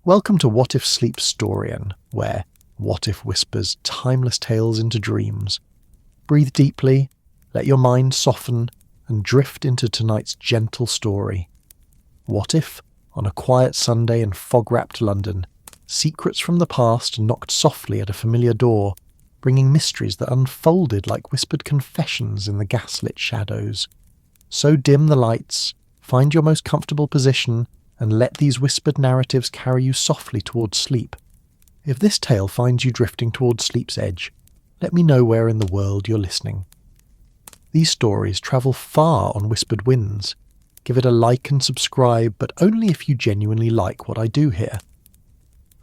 Welcome to What If Sleep's Storian, where What If whispers timeless tales into dreams. Breathe deeply, let your mind soften, and drift into tonight's gentle story. What if, on a quiet Sunday in fog-wrapped London, secrets from the past knocked softly at a familiar door, bringing mysteries that unfolded like whispered confessions in the gaslit shadows. So dim the lights, find your most comfortable position, and let these whispered narratives carry you softly towards sleep. If this tale finds you drifting towards sleep's edge, let me know where in the world you're listening. These stories travel far on whispered winds. Give it a like and subscribe, but only if you genuinely like what I do here.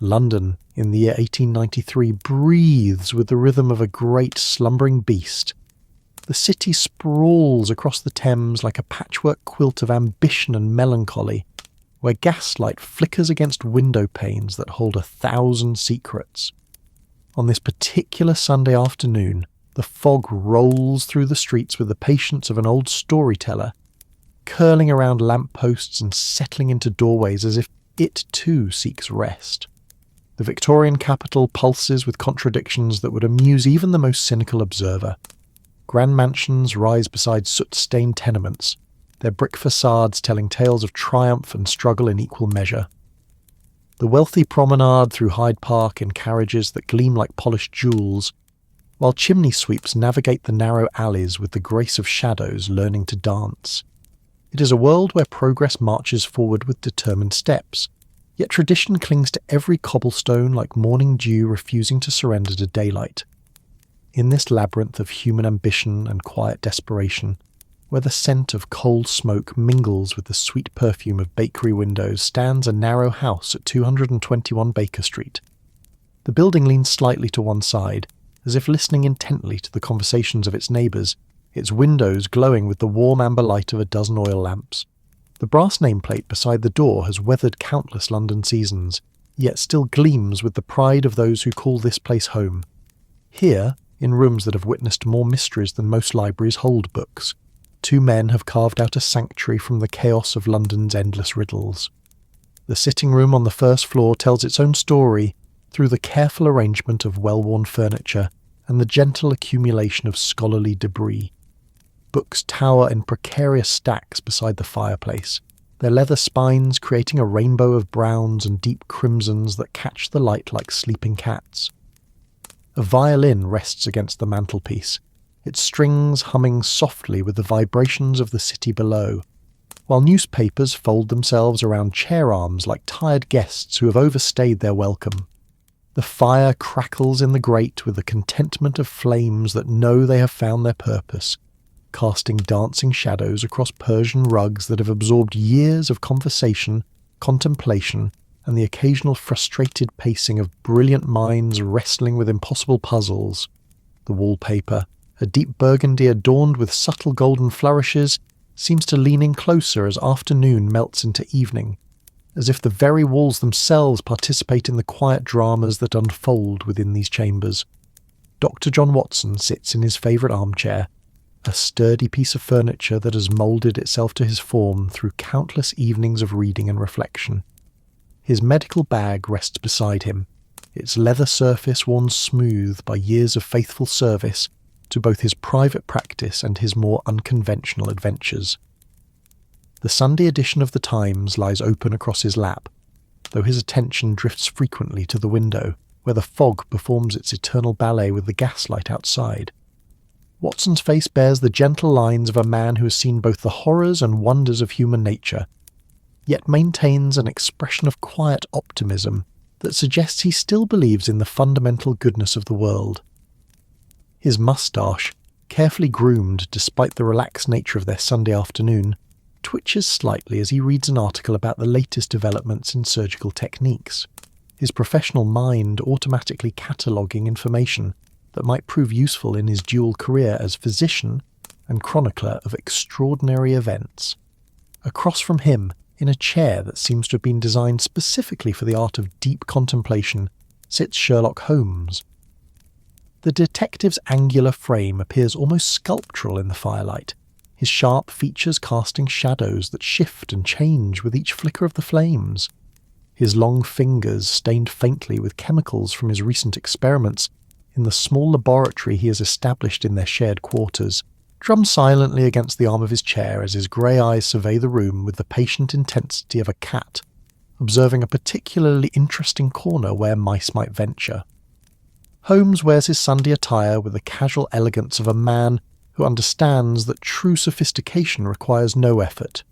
London, in the year 1893, breathes with the rhythm of a great slumbering beast. The city sprawls across the Thames like a patchwork quilt of ambition and melancholy, where gaslight flickers against window panes that hold 1,000 secrets. On this particular Sunday afternoon, the fog rolls through the streets with the patience of an old storyteller, curling around lampposts and settling into doorways as if it too seeks rest. The Victorian capital pulses with contradictions that would amuse even the most cynical observer. Grand mansions rise beside soot-stained tenements, their brick facades telling tales of triumph and struggle in equal measure. The wealthy promenade through Hyde Park in carriages that gleam like polished jewels, while chimney sweeps navigate the narrow alleys with the grace of shadows learning to dance. It is a world where progress marches forward with determined steps, yet tradition clings to every cobblestone like morning dew refusing to surrender to daylight. In this labyrinth of human ambition and quiet desperation, where the scent of coal smoke mingles with the sweet perfume of bakery windows, stands a narrow house at 221 Baker Street. The building leans slightly to one side, as if listening intently to the conversations of its neighbours, its windows glowing with the warm amber light of a dozen oil lamps. The brass nameplate beside the door has weathered countless London seasons, yet still gleams with the pride of those who call this place home. Here, in rooms that have witnessed more mysteries than most libraries hold books, two men have carved out a sanctuary from the chaos of London's endless riddles. The sitting room on the first floor tells its own story through the careful arrangement of well-worn furniture and the gentle accumulation of scholarly debris. Books tower in precarious stacks beside the fireplace, their leather spines creating a rainbow of browns and deep crimsons that catch the light like sleeping cats. A violin rests against the mantelpiece, its strings humming softly with the vibrations of the city below, while newspapers fold themselves around chair arms like tired guests who have overstayed their welcome. The fire crackles in the grate with the contentment of flames that know they have found their purpose, casting dancing shadows across Persian rugs that have absorbed years of conversation, contemplation, and the occasional frustrated pacing of brilliant minds wrestling with impossible puzzles. The wallpaper, a deep burgundy adorned with subtle golden flourishes, seems to lean in closer as afternoon melts into evening, as if the very walls themselves participate in the quiet dramas that unfold within these chambers. Dr. John Watson sits in his favourite armchair, a sturdy piece of furniture that has moulded itself to his form through countless evenings of reading and reflection. His medical bag rests beside him, its leather surface worn smooth by years of faithful service to both his private practice and his more unconventional adventures. The Sunday edition of the Times lies open across his lap, though his attention drifts frequently to the window, where the fog performs its eternal ballet with the gaslight outside. Watson's face bears the gentle lines of a man who has seen both the horrors and wonders of human nature, yet maintains an expression of quiet optimism that suggests he still believes in the fundamental goodness of the world. His moustache, carefully groomed despite the relaxed nature of their Sunday afternoon, twitches slightly as he reads an article about the latest developments in surgical techniques, his professional mind automatically cataloguing information that might prove useful in his dual career as physician and chronicler of extraordinary events. Across from him, in a chair that seems to have been designed specifically for the art of deep contemplation, sits Sherlock Holmes. The detective's angular frame appears almost sculptural in the firelight, his sharp features casting shadows that shift and change with each flicker of the flames. his long fingers stained faintly with chemicals from his recent experiments in the small laboratory he has established in their shared quarters, drums silently against the arm of his chair as his grey eyes survey the room with the patient intensity of a cat, observing a particularly interesting corner where mice might venture. Holmes wears his Sunday attire with the casual elegance of a man who understands that true sophistication requires no effort.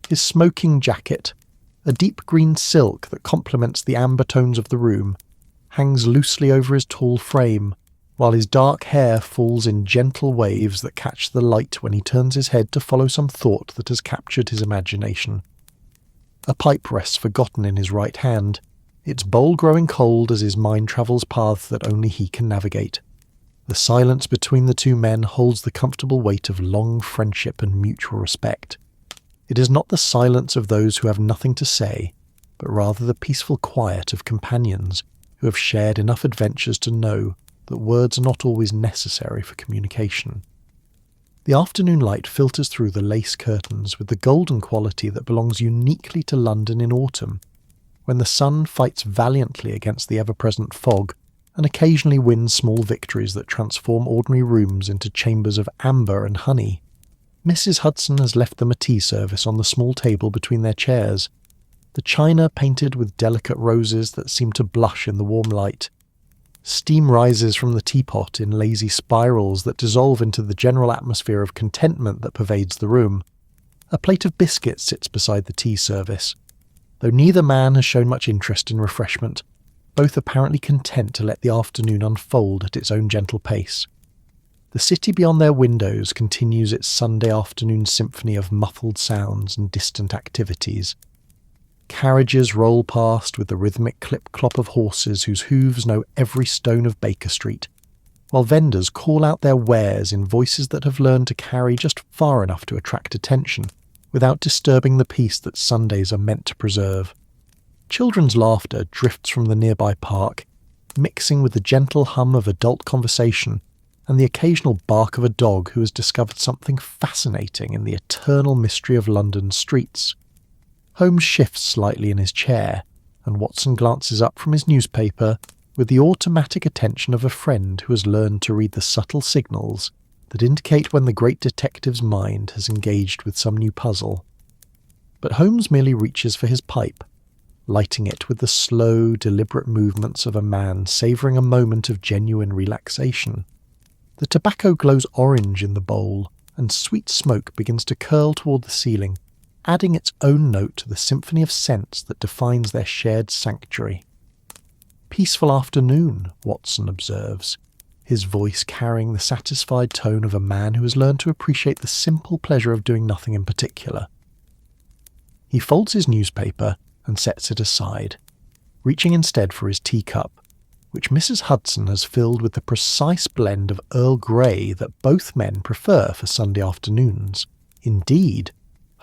His smoking jacket, a deep green silk that complements the amber tones of the room, hangs loosely over his tall frame, while his dark hair falls in gentle waves that catch the light when he turns his head to follow some thought that has captured his imagination. A pipe rests forgotten in his right hand, its bowl growing cold as his mind travels paths that only he can navigate. The silence between the two men holds the comfortable weight of long friendship and mutual respect. It is not the silence of those who have nothing to say, but rather the peaceful quiet of companions who have shared enough adventures to know that words are not always necessary for communication. The afternoon light filters through the lace curtains with the golden quality that belongs uniquely to London in autumn, when the sun fights valiantly against the ever-present fog and occasionally wins small victories that transform ordinary rooms into chambers of amber and honey. Mrs. Hudson has left them a tea service on the small table between their chairs, the china painted with delicate roses that seem to blush in the warm light. Steam rises from the teapot in lazy spirals that dissolve into the general atmosphere of contentment that pervades the room. A plate of biscuits sits beside the tea service. Though neither man has shown much interest in refreshment, both apparently content to let the afternoon unfold at its own gentle pace. The city beyond their windows continues its Sunday afternoon symphony of muffled sounds and distant activities. Carriages roll past with the rhythmic clip-clop of horses whose hooves know every stone of Baker Street, while vendors call out their wares in voices that have learned to carry just far enough to attract attention, without disturbing the peace that Sundays are meant to preserve. Children's laughter drifts from the nearby park, mixing with the gentle hum of adult conversation and the occasional bark of a dog who has discovered something fascinating in the eternal mystery of London's streets. Holmes shifts slightly in his chair, and Watson glances up from his newspaper with the automatic attention of a friend who has learned to read the subtle signals that indicate when the great detective's mind has engaged with some new puzzle. But Holmes merely reaches for his pipe, lighting it with the slow, deliberate movements of a man savouring a moment of genuine relaxation. The tobacco glows orange in the bowl, and sweet smoke begins to curl toward the ceiling, adding its own note to the symphony of scents that defines their shared sanctuary. "Peaceful afternoon," Watson observes, his voice carrying the satisfied tone of a man who has learned to appreciate the simple pleasure of doing nothing in particular. He folds his newspaper and sets it aside, reaching instead for his teacup, which Mrs. Hudson has filled with the precise blend of Earl Grey that both men prefer for Sunday afternoons. Indeed,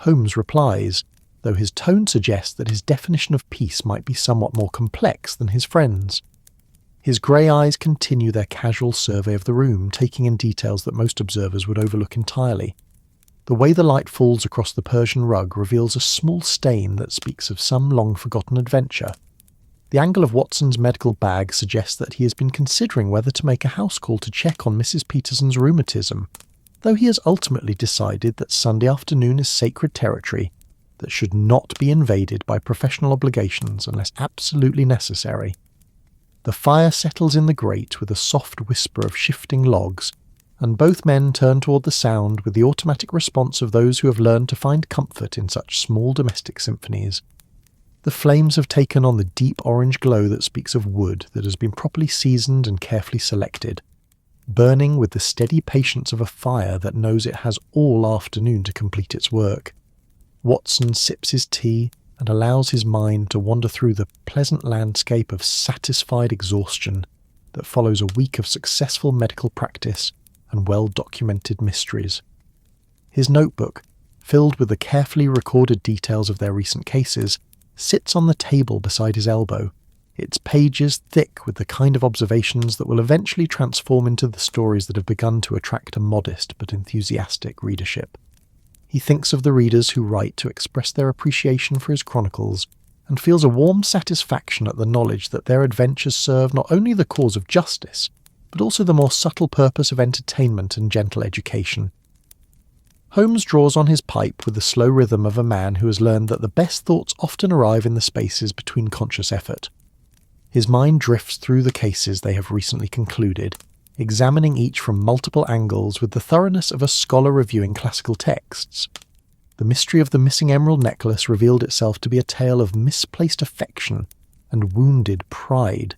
Holmes replies, though his tone suggests that his definition of peace might be somewhat more complex than his friend's. His grey eyes continue their casual survey of the room, taking in details that most observers would overlook entirely. The way the light falls across the Persian rug reveals a small stain that speaks of some long-forgotten adventure. The angle of Watson's medical bag suggests that he has been considering whether to make a house call to check on Mrs. Peterson's rheumatism, though he has ultimately decided that Sunday afternoon is sacred territory that should not be invaded by professional obligations unless absolutely necessary. The fire settles in the grate with a soft whisper of shifting logs, and both men turn toward the sound with the automatic response of those who have learned to find comfort in such small domestic symphonies. The flames have taken on the deep orange glow that speaks of wood that has been properly seasoned and carefully selected, burning with the steady patience of a fire that knows it has all afternoon to complete its work. Watson sips his tea and allows his mind to wander through the pleasant landscape of satisfied exhaustion that follows a week of successful medical practice and well-documented mysteries. His notebook, filled with the carefully recorded details of their recent cases, sits on the table beside his elbow, its pages thick with the kind of observations that will eventually transform into the stories that have begun to attract a modest but enthusiastic readership. He thinks of the readers who write to express their appreciation for his chronicles and feels a warm satisfaction at the knowledge that their adventures serve not only the cause of justice, but also the more subtle purpose of entertainment and gentle education. Holmes draws on his pipe with the slow rhythm of a man who has learned that the best thoughts often arrive in the spaces between conscious effort. His mind drifts through the cases they have recently concluded, examining each from multiple angles with the thoroughness of a scholar reviewing classical texts. The mystery of the missing emerald necklace revealed itself to be a tale of misplaced affection and wounded pride,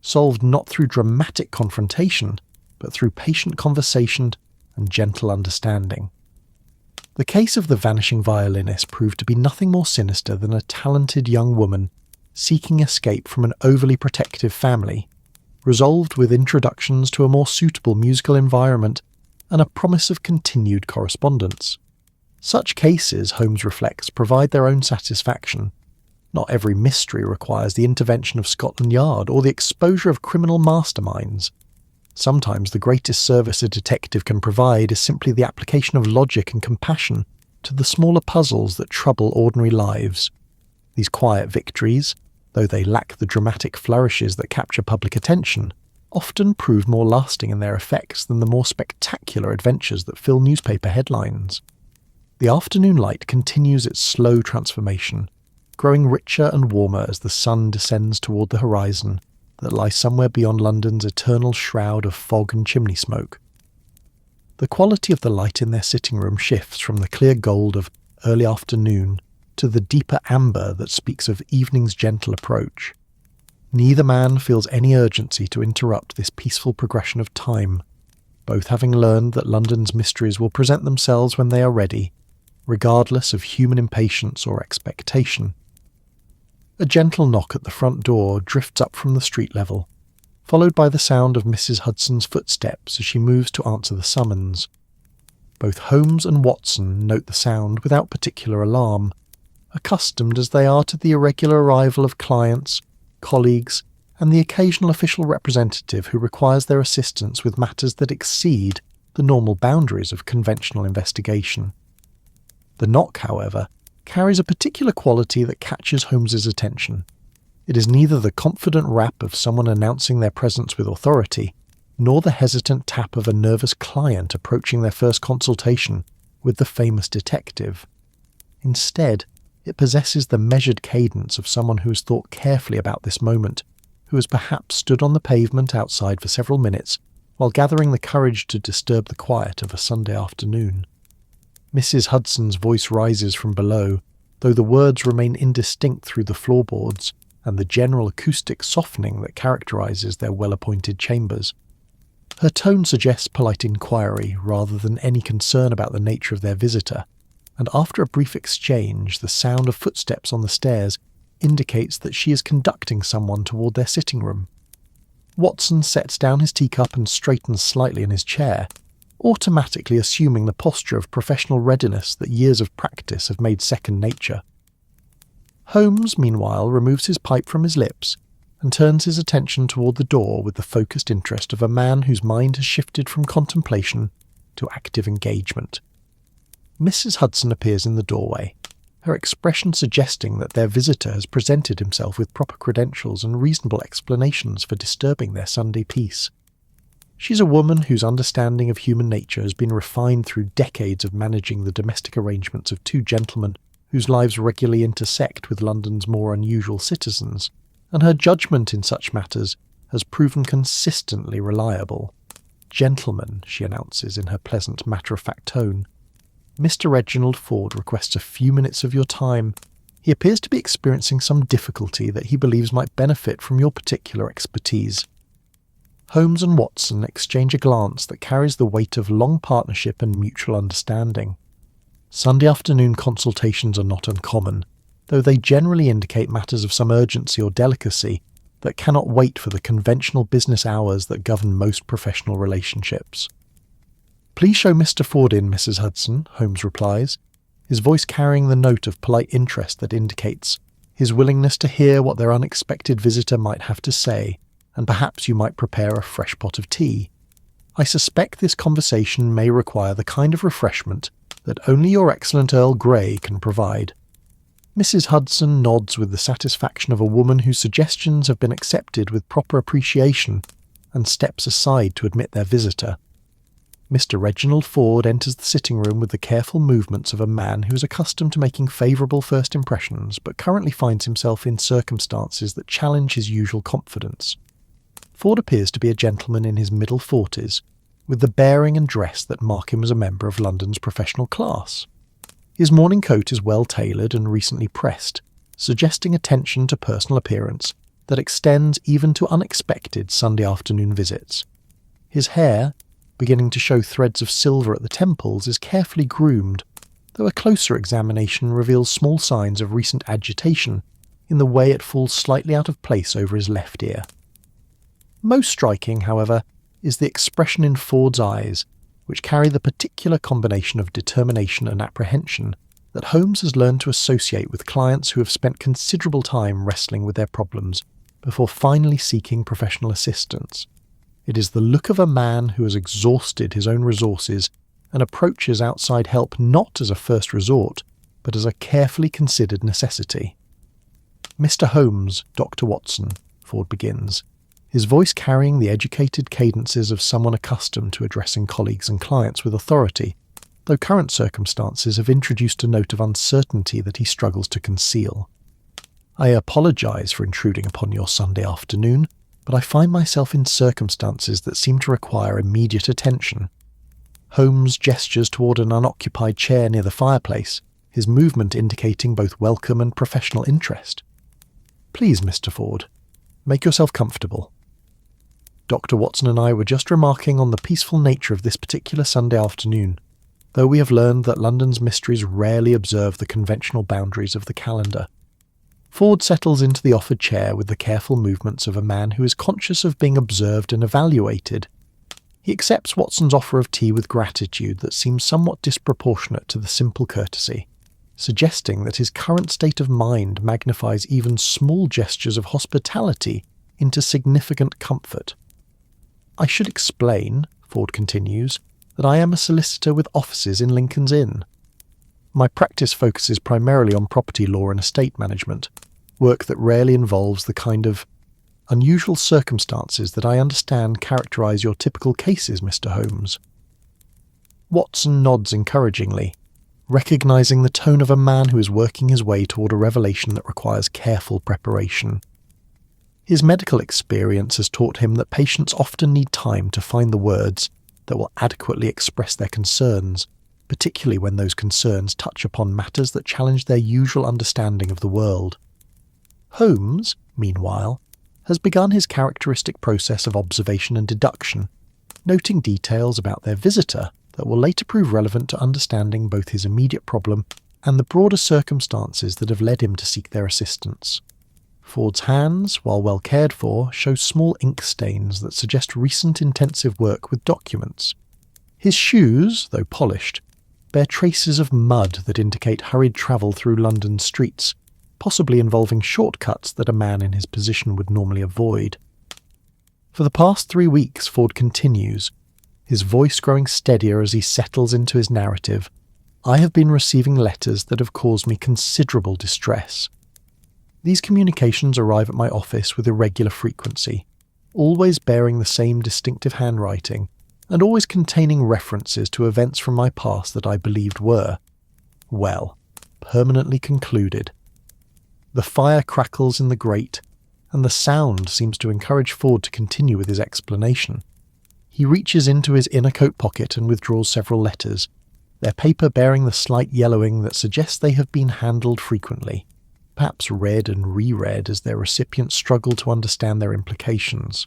solved not through dramatic confrontation, but through patient conversation and gentle understanding. The case of the vanishing violinist proved to be nothing more sinister than a talented young woman seeking escape from an overly protective family, resolved with introductions to a more suitable musical environment and a promise of continued correspondence. Such cases, Holmes reflects, provide their own satisfaction. Not every mystery requires the intervention of Scotland Yard or the exposure of criminal masterminds. Sometimes the greatest service a detective can provide is simply the application of logic and compassion to the smaller puzzles that trouble ordinary lives. These quiet victories, though they lack the dramatic flourishes that capture public attention, often prove more lasting in their effects than the more spectacular adventures that fill newspaper headlines. The afternoon light continues its slow transformation, growing richer and warmer as the sun descends toward the horizon that lies somewhere beyond London's eternal shroud of fog and chimney smoke. The quality of the light in their sitting room shifts from the clear gold of early afternoon to the deeper amber that speaks of evening's gentle approach. Neither man feels any urgency to interrupt this peaceful progression of time, both having learned that London's mysteries will present themselves when they are ready, regardless of human impatience or expectation. A gentle knock at the front door drifts up from the street level, followed by the sound of Mrs. Hudson's footsteps as she moves to answer the summons. Both Holmes and Watson note the sound without particular alarm, accustomed as they are to the irregular arrival of clients, colleagues, and the occasional official representative who requires their assistance with matters that exceed the normal boundaries of conventional investigation. The knock, however, carries a particular quality that catches Holmes's attention. It is neither the confident rap of someone announcing their presence with authority, nor the hesitant tap of a nervous client approaching their first consultation with the famous detective. Instead, it possesses the measured cadence of someone who has thought carefully about this moment, who has perhaps stood on the pavement outside for several minutes while gathering the courage to disturb the quiet of a Sunday afternoon. Mrs. Hudson's voice rises from below, though the words remain indistinct through the floorboards and the general acoustic softening that characterises their well-appointed chambers. Her tone suggests polite inquiry rather than any concern about the nature of their visitor, and after a brief exchange, the sound of footsteps on the stairs indicates that she is conducting someone toward their sitting room. Watson sets down his teacup and straightens slightly in his chair, automatically assuming the posture of professional readiness that years of practice have made second nature. Holmes, meanwhile, removes his pipe from his lips and turns his attention toward the door with the focused interest of a man whose mind has shifted from contemplation to active engagement. Mrs. Hudson appears in the doorway, her expression suggesting that their visitor has presented himself with proper credentials and reasonable explanations for disturbing their Sunday peace. She's a woman whose understanding of human nature has been refined through decades of managing the domestic arrangements of two gentlemen whose lives regularly intersect with London's more unusual citizens, and her judgment in such matters has proven consistently reliable. "Gentlemen," she announces in her pleasant, matter-of-fact tone, "Mr. Reginald Ford requests a few minutes of your time. He appears to be experiencing some difficulty that he believes might benefit from your particular expertise." Holmes and Watson exchange a glance that carries the weight of long partnership and mutual understanding. Sunday afternoon consultations are not uncommon, though they generally indicate matters of some urgency or delicacy that cannot wait for the conventional business hours that govern most professional relationships. "Please show Mr. Ford in, Mrs. Hudson," Holmes replies, his voice carrying the note of polite interest that indicates his willingness to hear what their unexpected visitor might have to say, and perhaps you might prepare a fresh pot of tea. I suspect this conversation may require the kind of refreshment that only your excellent Earl Grey can provide. Mrs. Hudson nods with the satisfaction of a woman whose suggestions have been accepted with proper appreciation and steps aside to admit their visitor. Mr. Reginald Ford enters the sitting room with the careful movements of a man who is accustomed to making favourable first impressions but currently finds himself in circumstances that challenge his usual confidence. Ford appears to be a gentleman in his middle 40s, with the bearing and dress that mark him as a member of London's professional class. His morning coat is well tailored and recently pressed, suggesting attention to personal appearance that extends even to unexpected Sunday afternoon visits. His hair, beginning to show threads of silver at the temples, is carefully groomed, though a closer examination reveals small signs of recent agitation in the way it falls slightly out of place over his left ear. Most striking, however, is the expression in Ford's eyes, which carry the particular combination of determination and apprehension that Holmes has learned to associate with clients who have spent considerable time wrestling with their problems before finally seeking professional assistance. It is the look of a man who has exhausted his own resources and approaches outside help not as a first resort, but as a carefully considered necessity. "Mr. Holmes, Dr. Watson," Ford begins, his voice carrying the educated cadences of someone accustomed to addressing colleagues and clients with authority, though current circumstances have introduced a note of uncertainty that he struggles to conceal. "I apologise for intruding upon your Sunday afternoon, but I find myself in circumstances that seem to require immediate attention." Holmes gestures toward an unoccupied chair near the fireplace, his movement indicating both welcome and professional interest. "Please, Mr. Ford, make yourself comfortable. Dr. Watson and I were just remarking on the peaceful nature of this particular Sunday afternoon, though we have learned that London's mysteries rarely observe the conventional boundaries of the calendar." Ford settles into the offered chair with the careful movements of a man who is conscious of being observed and evaluated. He accepts Watson's offer of tea with gratitude that seems somewhat disproportionate to the simple courtesy, suggesting that his current state of mind magnifies even small gestures of hospitality into significant comfort. "I should explain," Ford continues, "that I am a solicitor with offices in Lincoln's Inn. My practice focuses primarily on property law and estate management, work that rarely involves the kind of unusual circumstances that I understand characterize your typical cases, Mr. Holmes." Watson nods encouragingly, recognizing the tone of a man who is working his way toward a revelation that requires careful preparation. His medical experience has taught him that patients often need time to find the words that will adequately express their concerns, particularly when those concerns touch upon matters that challenge their usual understanding of the world. Holmes, meanwhile, has begun his characteristic process of observation and deduction, noting details about their visitor that will later prove relevant to understanding both his immediate problem and the broader circumstances that have led him to seek their assistance. Ford's hands, while well cared for, show small ink stains that suggest recent intensive work with documents. His shoes, though polished, bear traces of mud that indicate hurried travel through London streets, possibly involving shortcuts that a man in his position would normally avoid. For the past 3 weeks, Ford continues, his voice growing steadier as he settles into his narrative, "I have been receiving letters that have caused me considerable distress. These communications arrive at my office with irregular frequency, always bearing the same distinctive handwriting, and always containing references to events from my past that I believed were, well, permanently concluded." The fire crackles in the grate, and the sound seems to encourage Ford to continue with his explanation. He reaches into his inner coat pocket and withdraws several letters, their paper bearing the slight yellowing that suggests they have been handled frequently, perhaps read and reread as their recipients struggle to understand their implications.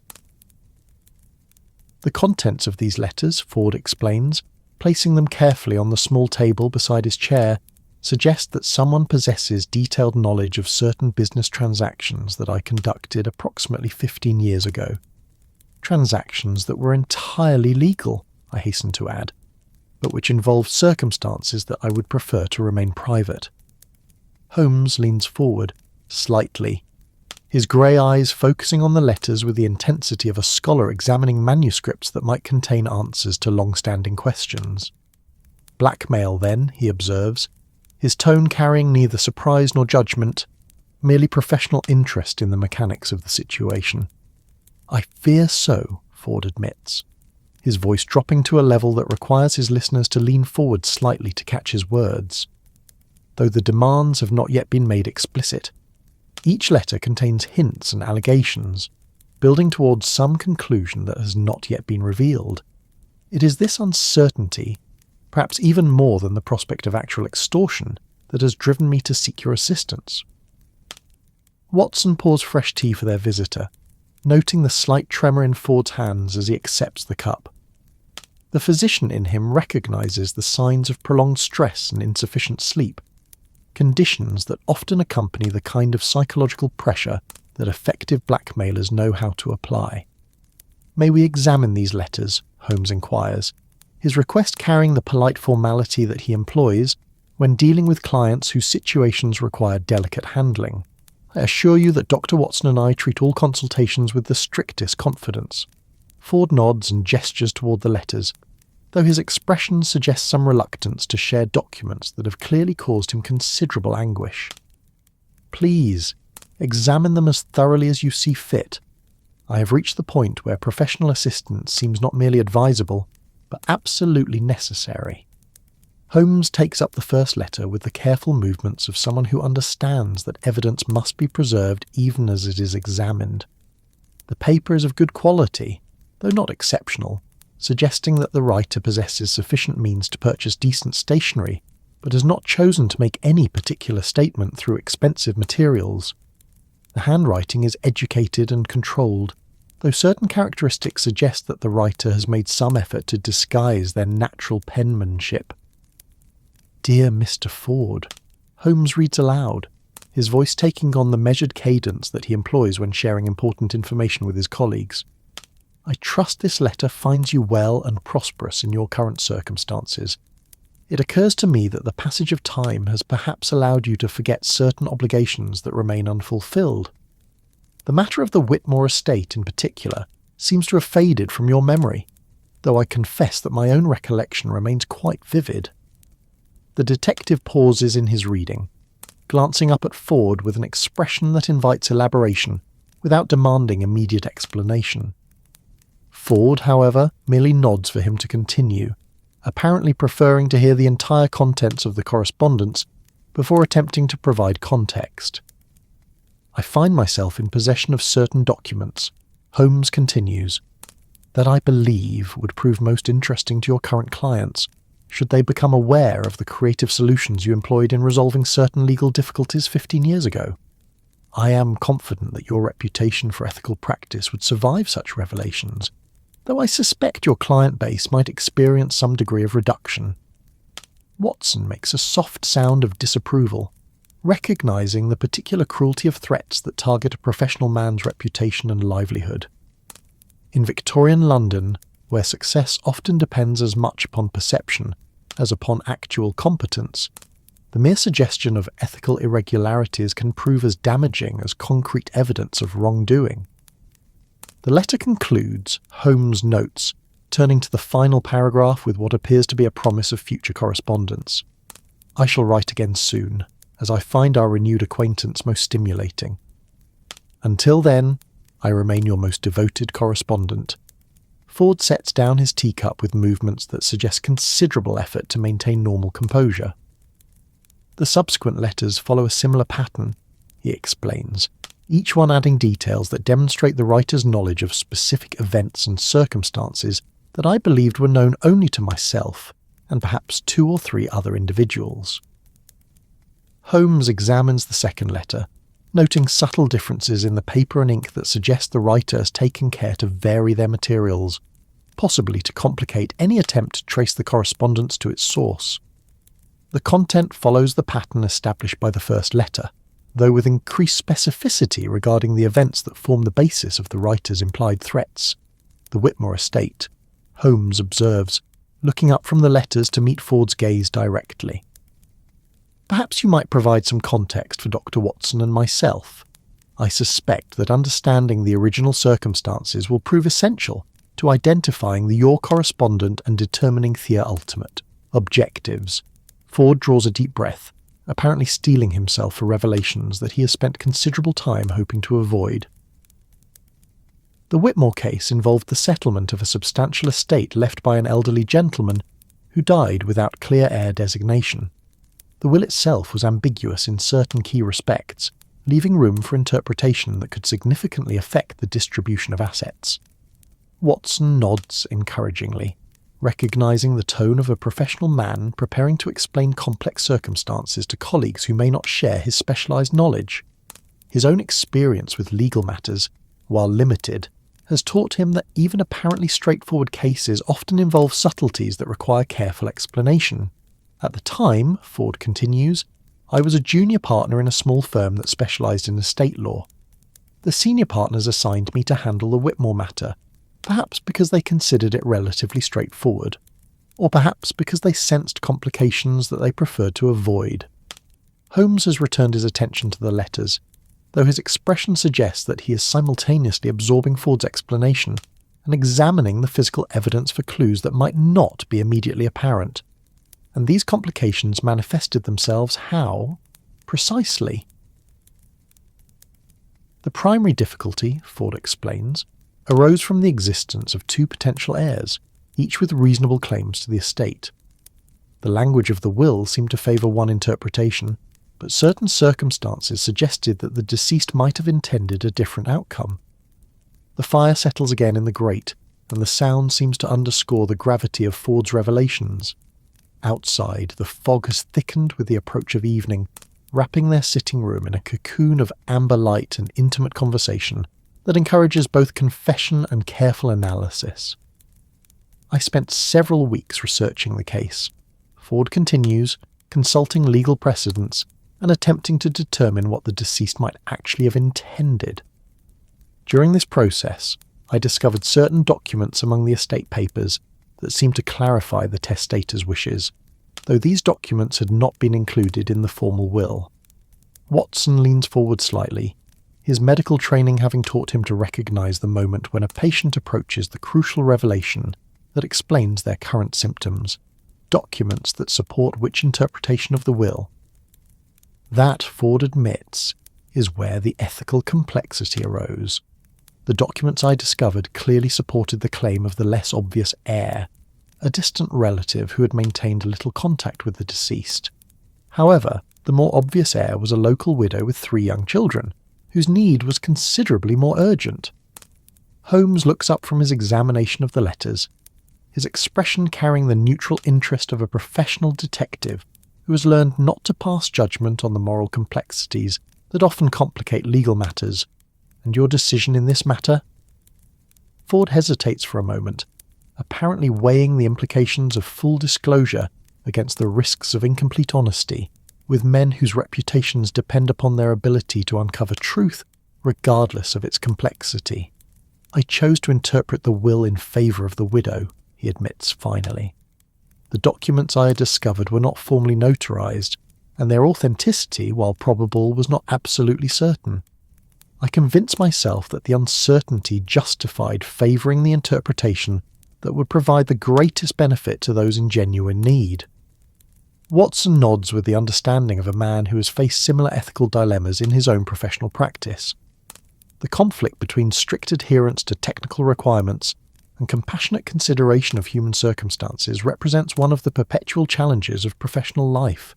The contents of these letters, Ford explains, placing them carefully on the small table beside his chair, suggest that someone possesses detailed knowledge of certain business transactions that I conducted approximately 15 years ago. Transactions that were entirely legal, I hasten to add, but which involved circumstances that I would prefer to remain private. Holmes leans forward, slightly, his grey eyes focusing on the letters with the intensity of a scholar examining manuscripts that might contain answers to long-standing questions. "Blackmail, then," he observes, his tone carrying neither surprise nor judgment, merely professional interest in the mechanics of the situation. "I fear so," Ford admits, his voice dropping to a level that requires his listeners to lean forward slightly to catch his words. Though the demands have not yet been made explicit, each letter contains hints and allegations, building towards some conclusion that has not yet been revealed. It is this uncertainty, perhaps even more than the prospect of actual extortion, that has driven me to seek your assistance. Watson pours fresh tea for their visitor, noting the slight tremor in Ford's hands as he accepts the cup. The physician in him recognizes the signs of prolonged stress and insufficient sleep, conditions that often accompany the kind of psychological pressure that effective blackmailers know how to apply. "May we examine these letters?" Holmes inquires, his request carrying the polite formality that he employs when dealing with clients whose situations require delicate handling. "I assure you that Dr. Watson and I treat all consultations with the strictest confidence." Ford nods and gestures toward the letters, though his expression suggests some reluctance to share documents that have clearly caused him considerable anguish. "Please, examine them as thoroughly as you see fit. I have reached the point where professional assistance seems not merely advisable, but absolutely necessary." Holmes takes up the first letter with the careful movements of someone who understands that evidence must be preserved even as it is examined. The paper is of good quality, though not exceptional, suggesting that the writer possesses sufficient means to purchase decent stationery, but has not chosen to make any particular statement through expensive materials. The handwriting is educated and controlled, though certain characteristics suggest that the writer has made some effort to disguise their natural penmanship. "Dear Mr. Ford," Holmes reads aloud, his voice taking on the measured cadence that he employs when sharing important information with his colleagues. "I trust this letter finds you well and prosperous in your current circumstances. It occurs to me that the passage of time has perhaps allowed you to forget certain obligations that remain unfulfilled. The matter of the Whitmore estate in particular seems to have faded from your memory, though I confess that my own recollection remains quite vivid." The detective pauses in his reading, glancing up at Ford with an expression that invites elaboration without demanding immediate explanation. Ford, however, merely nods for him to continue, apparently preferring to hear the entire contents of the correspondence before attempting to provide context. "I find myself in possession of certain documents," Holmes continues, "that I believe would prove most interesting to your current clients, should they become aware of the creative solutions you employed in resolving certain legal difficulties 15 years ago. I am confident that your reputation for ethical practice would survive such revelations, though I suspect your client base might experience some degree of reduction." Watson makes a soft sound of disapproval, recognizing the particular cruelty of threats that target a professional man's reputation and livelihood. In Victorian London, where success often depends as much upon perception as upon actual competence, the mere suggestion of ethical irregularities can prove as damaging as concrete evidence of wrongdoing. The letter concludes, Holmes notes, turning to the final paragraph with what appears to be a promise of future correspondence. "I shall write again soon, as I find our renewed acquaintance most stimulating. Until then, I remain your most devoted correspondent." Ford sets down his teacup with movements that suggest considerable effort to maintain normal composure. "The subsequent letters follow a similar pattern," he explains, each one adding details that demonstrate the writer's knowledge of specific events and circumstances that I believed were known only to myself and perhaps 2 or 3 other individuals. Holmes examines the second letter, noting subtle differences in the paper and ink that suggest the writer has taken care to vary their materials, possibly to complicate any attempt to trace the correspondence to its source. The content follows the pattern established by the first letter, though with increased specificity regarding the events that form the basis of the writer's implied threats. "The Whitmore estate," Holmes observes, looking up from the letters to meet Ford's gaze directly. "Perhaps you might provide some context for Dr. Watson and myself. I suspect that understanding the original circumstances will prove essential to identifying your correspondent and determining their ultimate objectives." Ford draws a deep breath, apparently steeling himself for revelations that he has spent considerable time hoping to avoid. The Whitmore case involved the settlement of a substantial estate left by an elderly gentleman who died without clear heir designation. The will itself was ambiguous in certain key respects, leaving room for interpretation that could significantly affect the distribution of assets. Watson nods encouragingly, recognising the tone of a professional man preparing to explain complex circumstances to colleagues who may not share his specialised knowledge. His own experience with legal matters, while limited, has taught him that even apparently straightforward cases often involve subtleties that require careful explanation. At the time, Ford continues, I was a junior partner in a small firm that specialised in estate law. The senior partners assigned me to handle the Whitmore matter, perhaps because they considered it relatively straightforward, or perhaps because they sensed complications that they preferred to avoid. Holmes has returned his attention to the letters, though his expression suggests that he is simultaneously absorbing Ford's explanation and examining the physical evidence for clues that might not be immediately apparent. And these complications manifested themselves how? Precisely. The primary difficulty, Ford explains, arose from the existence of two potential heirs, each with reasonable claims to the estate. The language of the will seemed to favour one interpretation, but certain circumstances suggested that the deceased might have intended a different outcome. The fire settles again in the grate, and the sound seems to underscore the gravity of Ford's revelations. Outside, the fog has thickened with the approach of evening, wrapping their sitting room in a cocoon of amber light and intimate conversation that encourages both confession and careful analysis. I spent several weeks researching the case. Ford continues, consulting legal precedents and attempting to determine what the deceased might actually have intended. During this process, I discovered certain documents among the estate papers that seemed to clarify the testator's wishes, though these documents had not been included in the formal will. Watson leans forward slightly, his medical training having taught him to recognise the moment when a patient approaches the crucial revelation that explains their current symptoms, documents that support which interpretation of the will. That, Ford admits, is where the ethical complexity arose. The documents I discovered clearly supported the claim of the less obvious heir, a distant relative who had maintained little contact with the deceased. However, the more obvious heir was a local widow with 3 young children, whose need was considerably more urgent. Holmes looks up from his examination of the letters, his expression carrying the neutral interest of a professional detective who has learned not to pass judgment on the moral complexities that often complicate legal matters. And your decision in this matter? Ford hesitates for a moment, apparently weighing the implications of full disclosure against the risks of incomplete honesty, with men whose reputations depend upon their ability to uncover truth, regardless of its complexity. I chose to interpret the will in favour of the widow, he admits finally. The documents I had discovered were not formally notarized, and their authenticity, while probable, was not absolutely certain. I convinced myself that the uncertainty justified favouring the interpretation that would provide the greatest benefit to those in genuine need. Watson nods with the understanding of a man who has faced similar ethical dilemmas in his own professional practice. The conflict between strict adherence to technical requirements and compassionate consideration of human circumstances represents one of the perpetual challenges of professional life,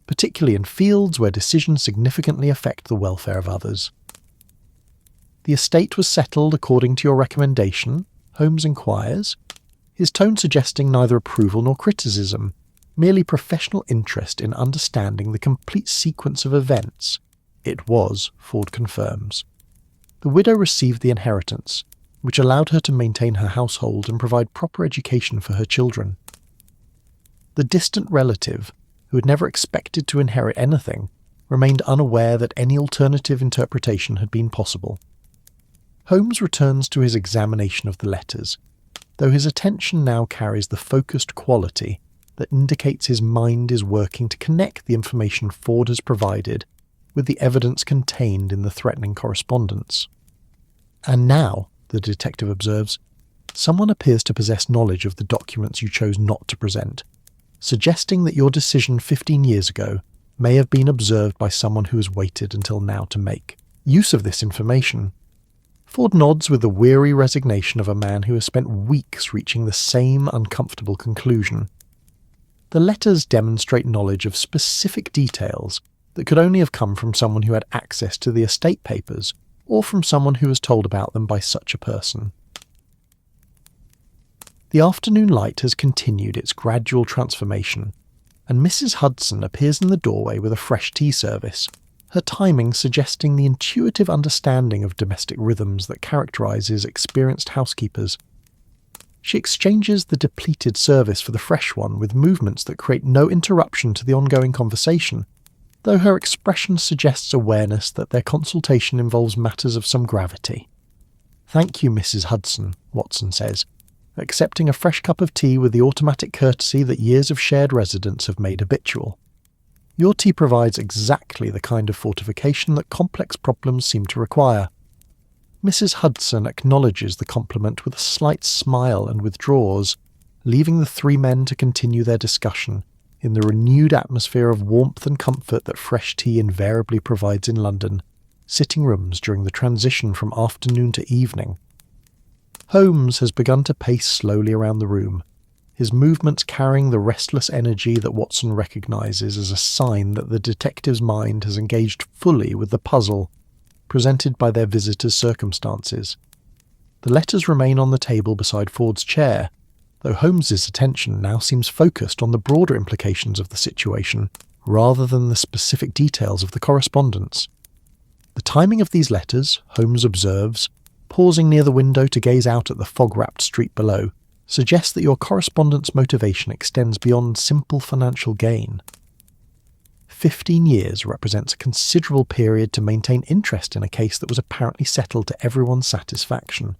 particularly in fields where decisions significantly affect the welfare of others. The estate was settled according to your recommendation, Holmes inquires, his tone suggesting neither approval nor criticism, merely professional interest in understanding the complete sequence of events. It was, Ford confirms. The widow received the inheritance, which allowed her to maintain her household and provide proper education for her children. The distant relative, who had never expected to inherit anything, remained unaware that any alternative interpretation had been possible. Holmes returns to his examination of the letters, though his attention now carries the focused quality that indicates his mind is working to connect the information Ford has provided with the evidence contained in the threatening correspondence. And now, the detective observes, someone appears to possess knowledge of the documents you chose not to present, suggesting that your decision 15 years ago may have been observed by someone who has waited until now to make use of this information. Ford nods with the weary resignation of a man who has spent weeks reaching the same uncomfortable conclusion. The letters demonstrate knowledge of specific details that could only have come from someone who had access to the estate papers, or from someone who was told about them by such a person. The afternoon light has continued its gradual transformation, and Mrs. Hudson appears in the doorway with a fresh tea service, her timing suggesting the intuitive understanding of domestic rhythms that characterises experienced housekeepers. She exchanges the depleted service for the fresh one with movements that create no interruption to the ongoing conversation, though her expression suggests awareness that their consultation involves matters of some gravity. "Thank you, Mrs. Hudson," Watson says, accepting a fresh cup of tea with the automatic courtesy that years of shared residence have made habitual. "Your tea provides exactly the kind of fortification that complex problems seem to require." Mrs. Hudson acknowledges the compliment with a slight smile and withdraws, leaving the three men to continue their discussion in the renewed atmosphere of warmth and comfort that fresh tea invariably provides in London sitting rooms during the transition from afternoon to evening. Holmes has begun to pace slowly around the room, his movements carrying the restless energy that Watson recognises as a sign that the detective's mind has engaged fully with the puzzle presented by their visitor's circumstances. The letters remain on the table beside Ford's chair, though Holmes's attention now seems focused on the broader implications of the situation, rather than the specific details of the correspondence. The timing of these letters, Holmes observes, pausing near the window to gaze out at the fog-wrapped street below, suggests that your correspondent's motivation extends beyond simple financial gain. 15 years represents a considerable period to maintain interest in a case that was apparently settled to everyone's satisfaction.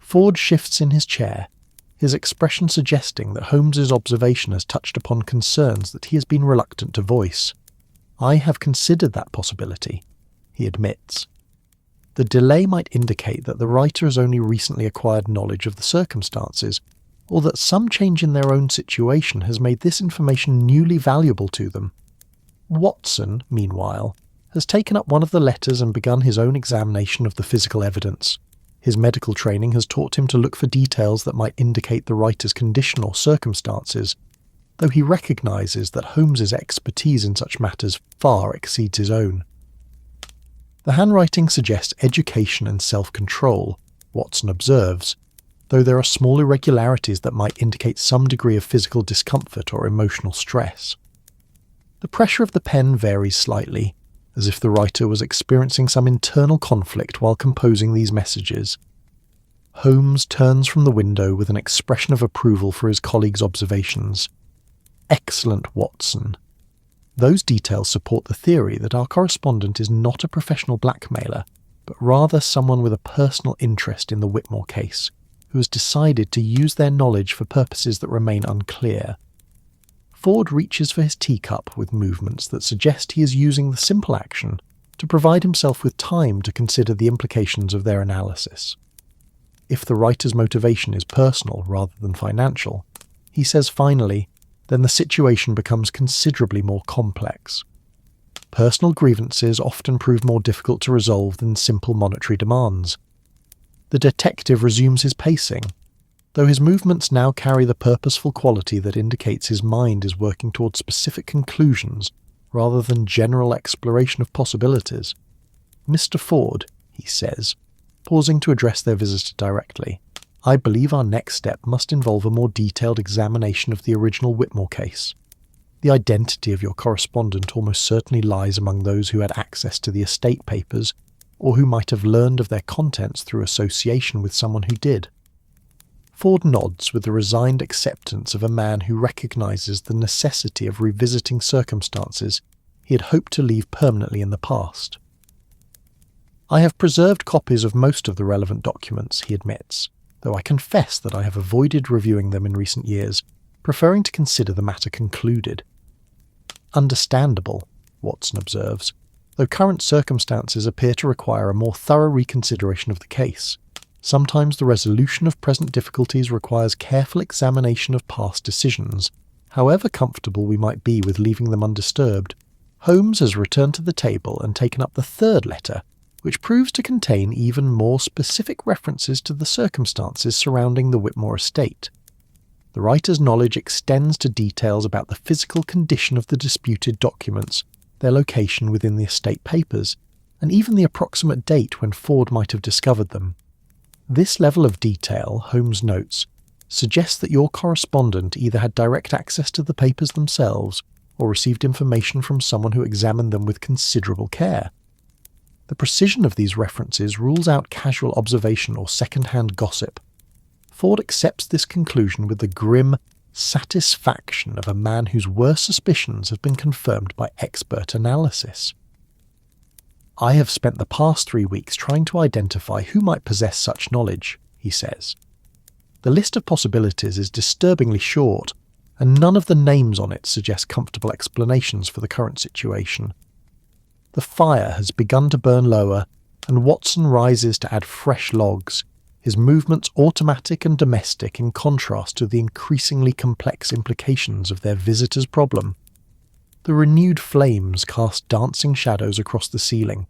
Ford shifts in his chair, his expression suggesting that Holmes's observation has touched upon concerns that he has been reluctant to voice. "I have considered that possibility," he admits. The delay might indicate that the writer has only recently acquired knowledge of the circumstances, or that some change in their own situation has made this information newly valuable to them. Watson, meanwhile, has taken up one of the letters and begun his own examination of the physical evidence. His medical training has taught him to look for details that might indicate the writer's condition or circumstances, though he recognises that Holmes's expertise in such matters far exceeds his own. The handwriting suggests education and self-control, Watson observes, though there are small irregularities that might indicate some degree of physical discomfort or emotional stress. The pressure of the pen varies slightly, as if the writer was experiencing some internal conflict while composing these messages. Holmes turns from the window with an expression of approval for his colleague's observations. "Excellent, Watson. Those details support the theory that our correspondent is not a professional blackmailer, but rather someone with a personal interest in the Whitmore case, who has decided to use their knowledge for purposes that remain unclear." Ford reaches for his teacup with movements that suggest he is using the simple action to provide himself with time to consider the implications of their analysis. If the writer's motivation is personal rather than financial, he says finally, then the situation becomes considerably more complex. Personal grievances often prove more difficult to resolve than simple monetary demands. The detective resumes his pacing, though his movements now carry the purposeful quality that indicates his mind is working towards specific conclusions rather than general exploration of possibilities. "Mr. Ford," he says, pausing to address their visitor directly, "I believe our next step must involve a more detailed examination of the original Whitmore case. The identity of your correspondent almost certainly lies among those who had access to the estate papers, or who might have learned of their contents through association with someone who did." Ford nods with the resigned acceptance of a man who recognises the necessity of revisiting circumstances he had hoped to leave permanently in the past. "I have preserved copies of most of the relevant documents," he admits, though I confess that I have avoided reviewing them in recent years, preferring to consider the matter concluded. "Understandable," Watson observes, though current circumstances appear to require a more thorough reconsideration of the case. Sometimes the resolution of present difficulties requires careful examination of past decisions, however comfortable we might be with leaving them undisturbed. Holmes has returned to the table and taken up the third letter, which proves to contain even more specific references to the circumstances surrounding the Whitmore estate. The writer's knowledge extends to details about the physical condition of the disputed documents, their location within the estate papers, and even the approximate date when Ford might have discovered them. This level of detail, Holmes notes, suggests that your correspondent either had direct access to the papers themselves or received information from someone who examined them with considerable care. The precision of these references rules out casual observation or second-hand gossip. Ford accepts this conclusion with the grim satisfaction of a man whose worst suspicions have been confirmed by expert analysis. "I have spent the past 3 weeks trying to identify who might possess such knowledge," he says. "The list of possibilities is disturbingly short, and none of the names on it suggest comfortable explanations for the current situation. The fire has begun to burn lower, and Watson rises to add fresh logs, his movements automatic and domestic in contrast to the increasingly complex implications of their visitor's problem. The renewed flames cast dancing shadows across the ceiling,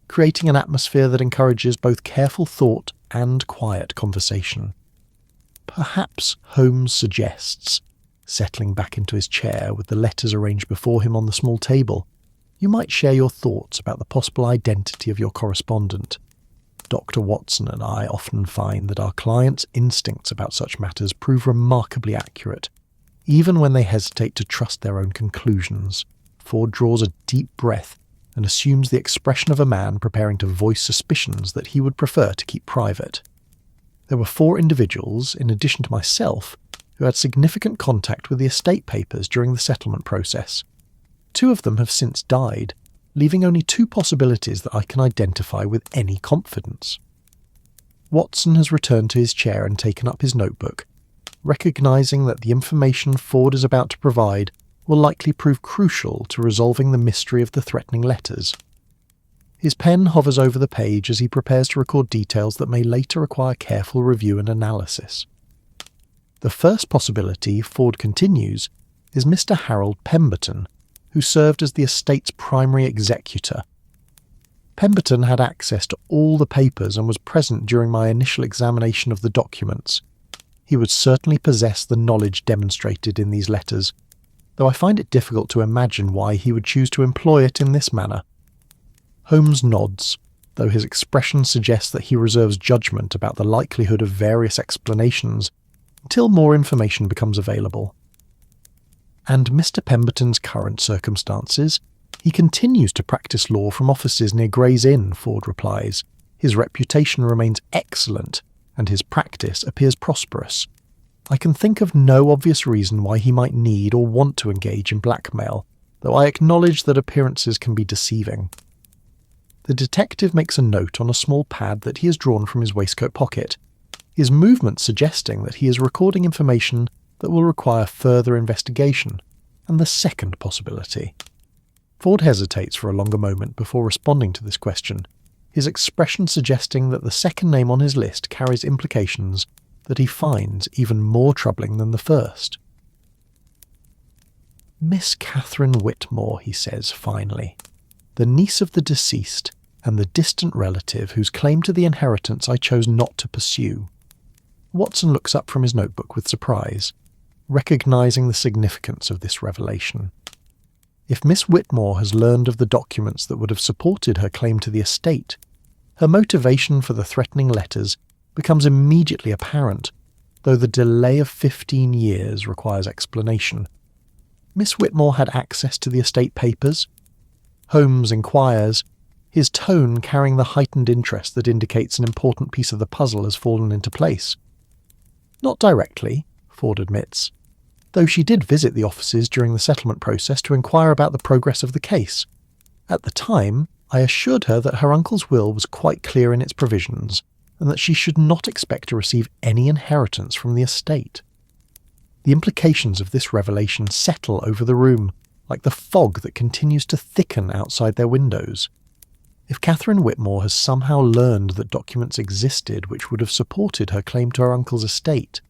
creating an atmosphere that encourages both careful thought and quiet conversation. Perhaps," Holmes suggests, settling back into his chair with the letters arranged before him on the small table, "you might share your thoughts about the possible identity of your correspondent. Dr. Watson and I often find that our clients' instincts about such matters prove remarkably accurate, even when they hesitate to trust their own conclusions." Ford draws a deep breath and assumes the expression of a man preparing to voice suspicions that he would prefer to keep private. "There were 4 individuals, in addition to myself, who had significant contact with the estate papers during the settlement process. 2 of them have since died, leaving only 2 possibilities that I can identify with any confidence." Watson has returned to his chair and taken up his notebook, recognizing that the information Ford is about to provide will likely prove crucial to resolving the mystery of the threatening letters. His pen hovers over the page as he prepares to record details that may later require careful review and analysis. "The first possibility," Ford continues, "is Mr. Harold Pemberton, who served as the estate's primary executor. Pemberton had access to all the papers and was present during my initial examination of the documents. He would certainly possess the knowledge demonstrated in these letters, though I find it difficult to imagine why he would choose to employ it in this manner." Holmes nods, though his expression suggests that he reserves judgment about the likelihood of various explanations until more information becomes available. "And Mr. Pemberton's current circumstances? He continues to practice law from offices near Gray's Inn," Ford replies. "His reputation remains excellent, and his practice appears prosperous. I can think of no obvious reason why he might need or want to engage in blackmail, though I acknowledge that appearances can be deceiving." The detective makes a note on a small pad that he has drawn from his waistcoat pocket, his movement suggesting that he is recording information that will require further investigation, and the second possibility. Ford hesitates for a longer moment before responding to this question, his expression suggesting that the second name on his list carries implications that he finds even more troubling than the first. "Miss Catherine Whitmore," he says finally, "the niece of the deceased and the distant relative whose claim to the inheritance I chose not to pursue." Watson looks up from his notebook with surprise, recognizing the significance of this revelation. If Miss Whitmore has learned of the documents that would have supported her claim to the estate, her motivation for the threatening letters becomes immediately apparent, though the delay of 15 years requires explanation. Miss Whitmore had access to the estate papers? Holmes inquires, his tone carrying the heightened interest that indicates an important piece of the puzzle has fallen into place. "Not directly," Ford admits, though she did visit the offices during the settlement process to inquire about the progress of the case. At the time, I assured her that her uncle's will was quite clear in its provisions, and that she should not expect to receive any inheritance from the estate. The implications of this revelation settle over the room, like the fog that continues to thicken outside their windows. If Catherine Whitmore has somehow learned that documents existed which would have supported her claim to her uncle's estate,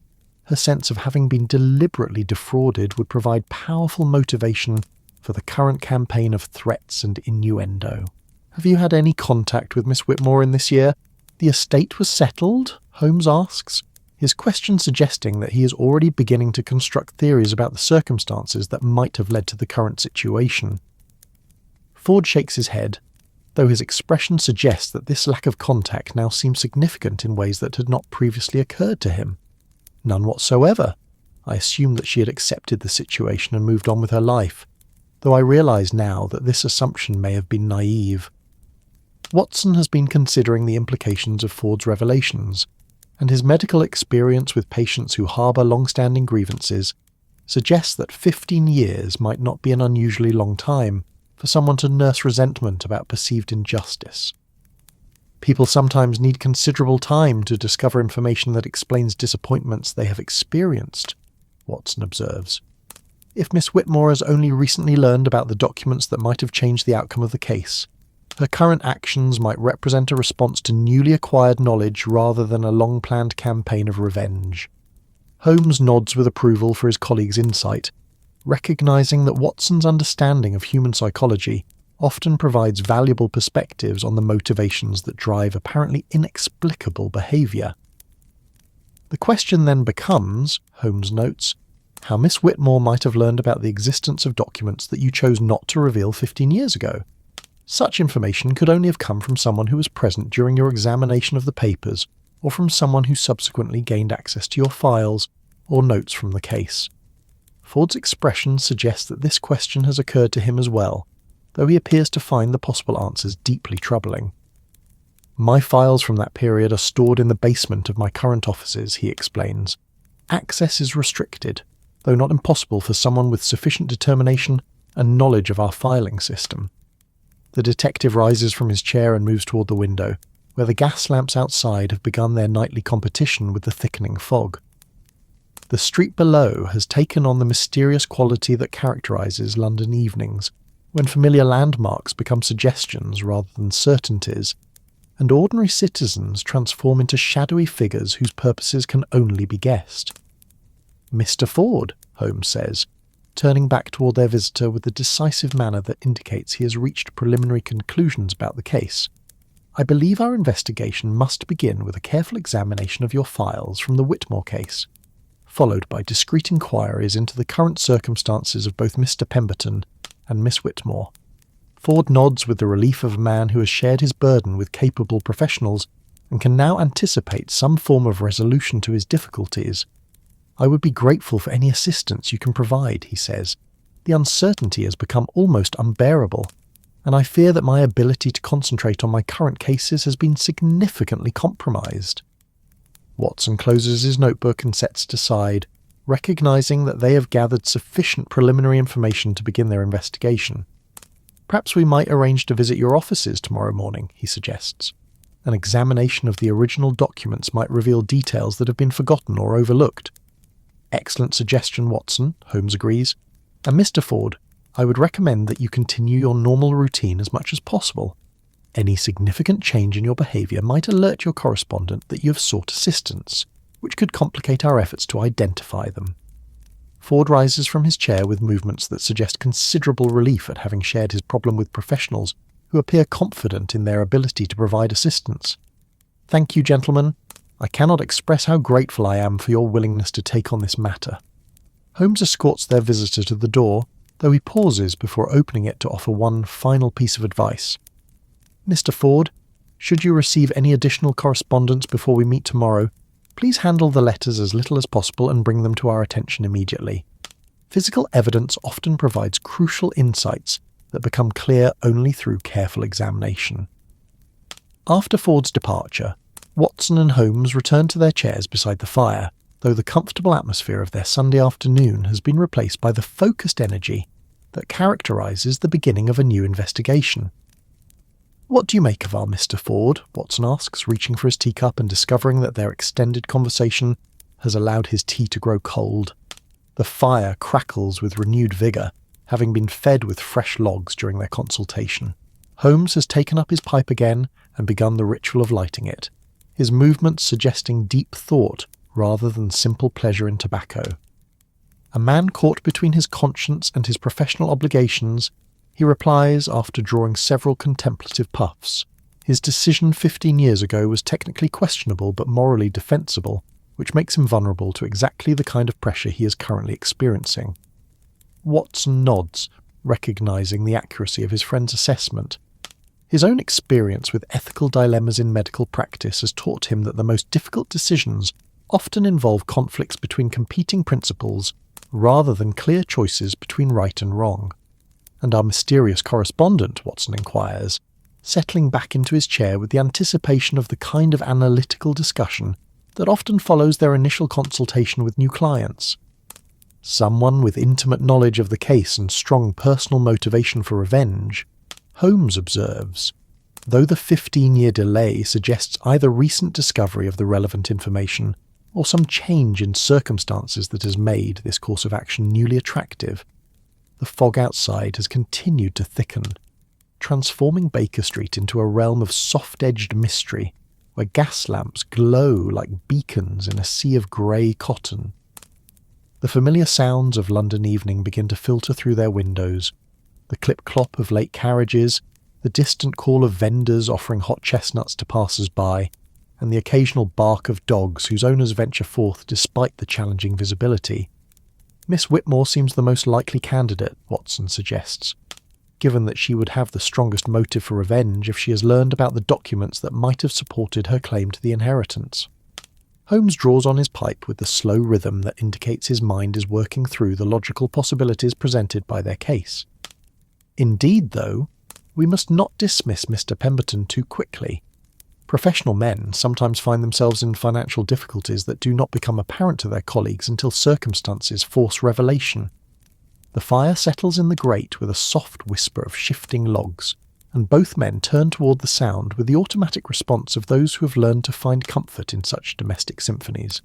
her sense of having been deliberately defrauded would provide powerful motivation for the current campaign of threats and innuendo. Have you had any contact with Miss Whitmore in this year? The estate was settled? Holmes asks, his question suggesting that he is already beginning to construct theories about the circumstances that might have led to the current situation. Ford shakes his head, though his expression suggests that this lack of contact now seems significant in ways that had not previously occurred to him. None whatsoever. I assumed that she had accepted the situation and moved on with her life, though I realise now that this assumption may have been naive. Watson has been considering the implications of Ford's revelations, and his medical experience with patients who harbour long-standing grievances suggests that 15 years might not be an unusually long time for someone to nurse resentment about perceived injustice. People sometimes need considerable time to discover information that explains disappointments they have experienced, Watson observes. If Miss Whitmore has only recently learned about the documents that might have changed the outcome of the case, her current actions might represent a response to newly acquired knowledge rather than a long-planned campaign of revenge. Holmes nods with approval for his colleague's insight, recognising that Watson's understanding of human psychology often provides valuable perspectives on the motivations that drive apparently inexplicable behaviour. The question then becomes, Holmes notes, how Miss Whitmore might have learned about the existence of documents that you chose not to reveal 15 years ago. Such information could only have come from someone who was present during your examination of the papers, or from someone who subsequently gained access to your files or notes from the case. Ford's expression suggests that this question has occurred to him as well, though he appears to find the possible answers deeply troubling. My files from that period are stored in the basement of my current offices, he explains. Access is restricted, though not impossible for someone with sufficient determination and knowledge of our filing system. The detective rises from his chair and moves toward the window, where the gas lamps outside have begun their nightly competition with the thickening fog. The street below has taken on the mysterious quality that characterises London evenings, when familiar landmarks become suggestions rather than certainties, and ordinary citizens transform into shadowy figures whose purposes can only be guessed. "Mr. Ford," Holmes says, turning back toward their visitor with the decisive manner that indicates he has reached preliminary conclusions about the case. "I believe our investigation must begin with a careful examination of your files from the Whitmore case, followed by discreet inquiries into the current circumstances of both Mr. Pemberton and Miss Whitmore." Ford nods with the relief of a man who has shared his burden with capable professionals and can now anticipate some form of resolution to his difficulties. "I would be grateful for any assistance you can provide," he says. "The uncertainty has become almost unbearable, and I fear that my ability to concentrate on my current cases has been significantly compromised." Watson closes his notebook and sets it aside, recognising that they have gathered sufficient preliminary information to begin their investigation. "Perhaps we might arrange to visit your offices tomorrow morning," he suggests. "An examination of the original documents might reveal details that have been forgotten or overlooked." "Excellent suggestion, Watson," Holmes agrees. "And Mr. Ford, I would recommend that you continue your normal routine as much as possible. Any significant change in your behaviour might alert your correspondent that you have sought assistance, which could complicate our efforts to identify them." Ford rises from his chair with movements that suggest considerable relief at having shared his problem with professionals who appear confident in their ability to provide assistance. "Thank you, gentlemen. I cannot express how grateful I am for your willingness to take on this matter." Holmes escorts their visitor to the door, though he pauses before opening it to offer one final piece of advice. "Mr. Ford, should you receive any additional correspondence before we meet tomorrow, please handle the letters as little as possible and bring them to our attention immediately. Physical evidence often provides crucial insights that become clear only through careful examination." After Ford's departure, Watson and Holmes return to their chairs beside the fire, though the comfortable atmosphere of their Sunday afternoon has been replaced by the focused energy that characterises the beginning of a new investigation. "What do you make of our Mr. Ford?" Watson asks, reaching for his teacup and discovering that their extended conversation has allowed his tea to grow cold. The fire crackles with renewed vigour, having been fed with fresh logs during their consultation. Holmes has taken up his pipe again and begun the ritual of lighting it, his movements suggesting deep thought rather than simple pleasure in tobacco. A man caught between his conscience and his professional obligations, he replies after drawing several contemplative puffs. His decision 15 years ago was technically questionable but morally defensible, which makes him vulnerable to exactly the kind of pressure he is currently experiencing. Watson nods, recognising the accuracy of his friend's assessment. His own experience with ethical dilemmas in medical practice has taught him that the most difficult decisions often involve conflicts between competing principles rather than clear choices between right and wrong. And our mysterious correspondent, Watson inquires, settling back into his chair with the anticipation of the kind of analytical discussion that often follows their initial consultation with new clients. Someone with intimate knowledge of the case and strong personal motivation for revenge, Holmes observes, though the 15-year delay suggests either recent discovery of the relevant information or some change in circumstances that has made this course of action newly attractive, the fog outside has continued to thicken, transforming Baker Street into a realm of soft-edged mystery where gas lamps glow like beacons in a sea of grey cotton. The familiar sounds of London evening begin to filter through their windows, the clip-clop of late carriages, the distant call of vendors offering hot chestnuts to passers-by, and the occasional bark of dogs whose owners venture forth despite the challenging visibility. Miss Whitmore seems the most likely candidate, Watson suggests, given that she would have the strongest motive for revenge if she has learned about the documents that might have supported her claim to the inheritance. Holmes draws on his pipe with the slow rhythm that indicates his mind is working through the logical possibilities presented by their case. Indeed, though, we must not dismiss Mr. Pemberton too quickly. Professional men sometimes find themselves in financial difficulties that do not become apparent to their colleagues until circumstances force revelation. The fire settles in the grate with a soft whisper of shifting logs, and both men turn toward the sound with the automatic response of those who have learned to find comfort in such domestic symphonies.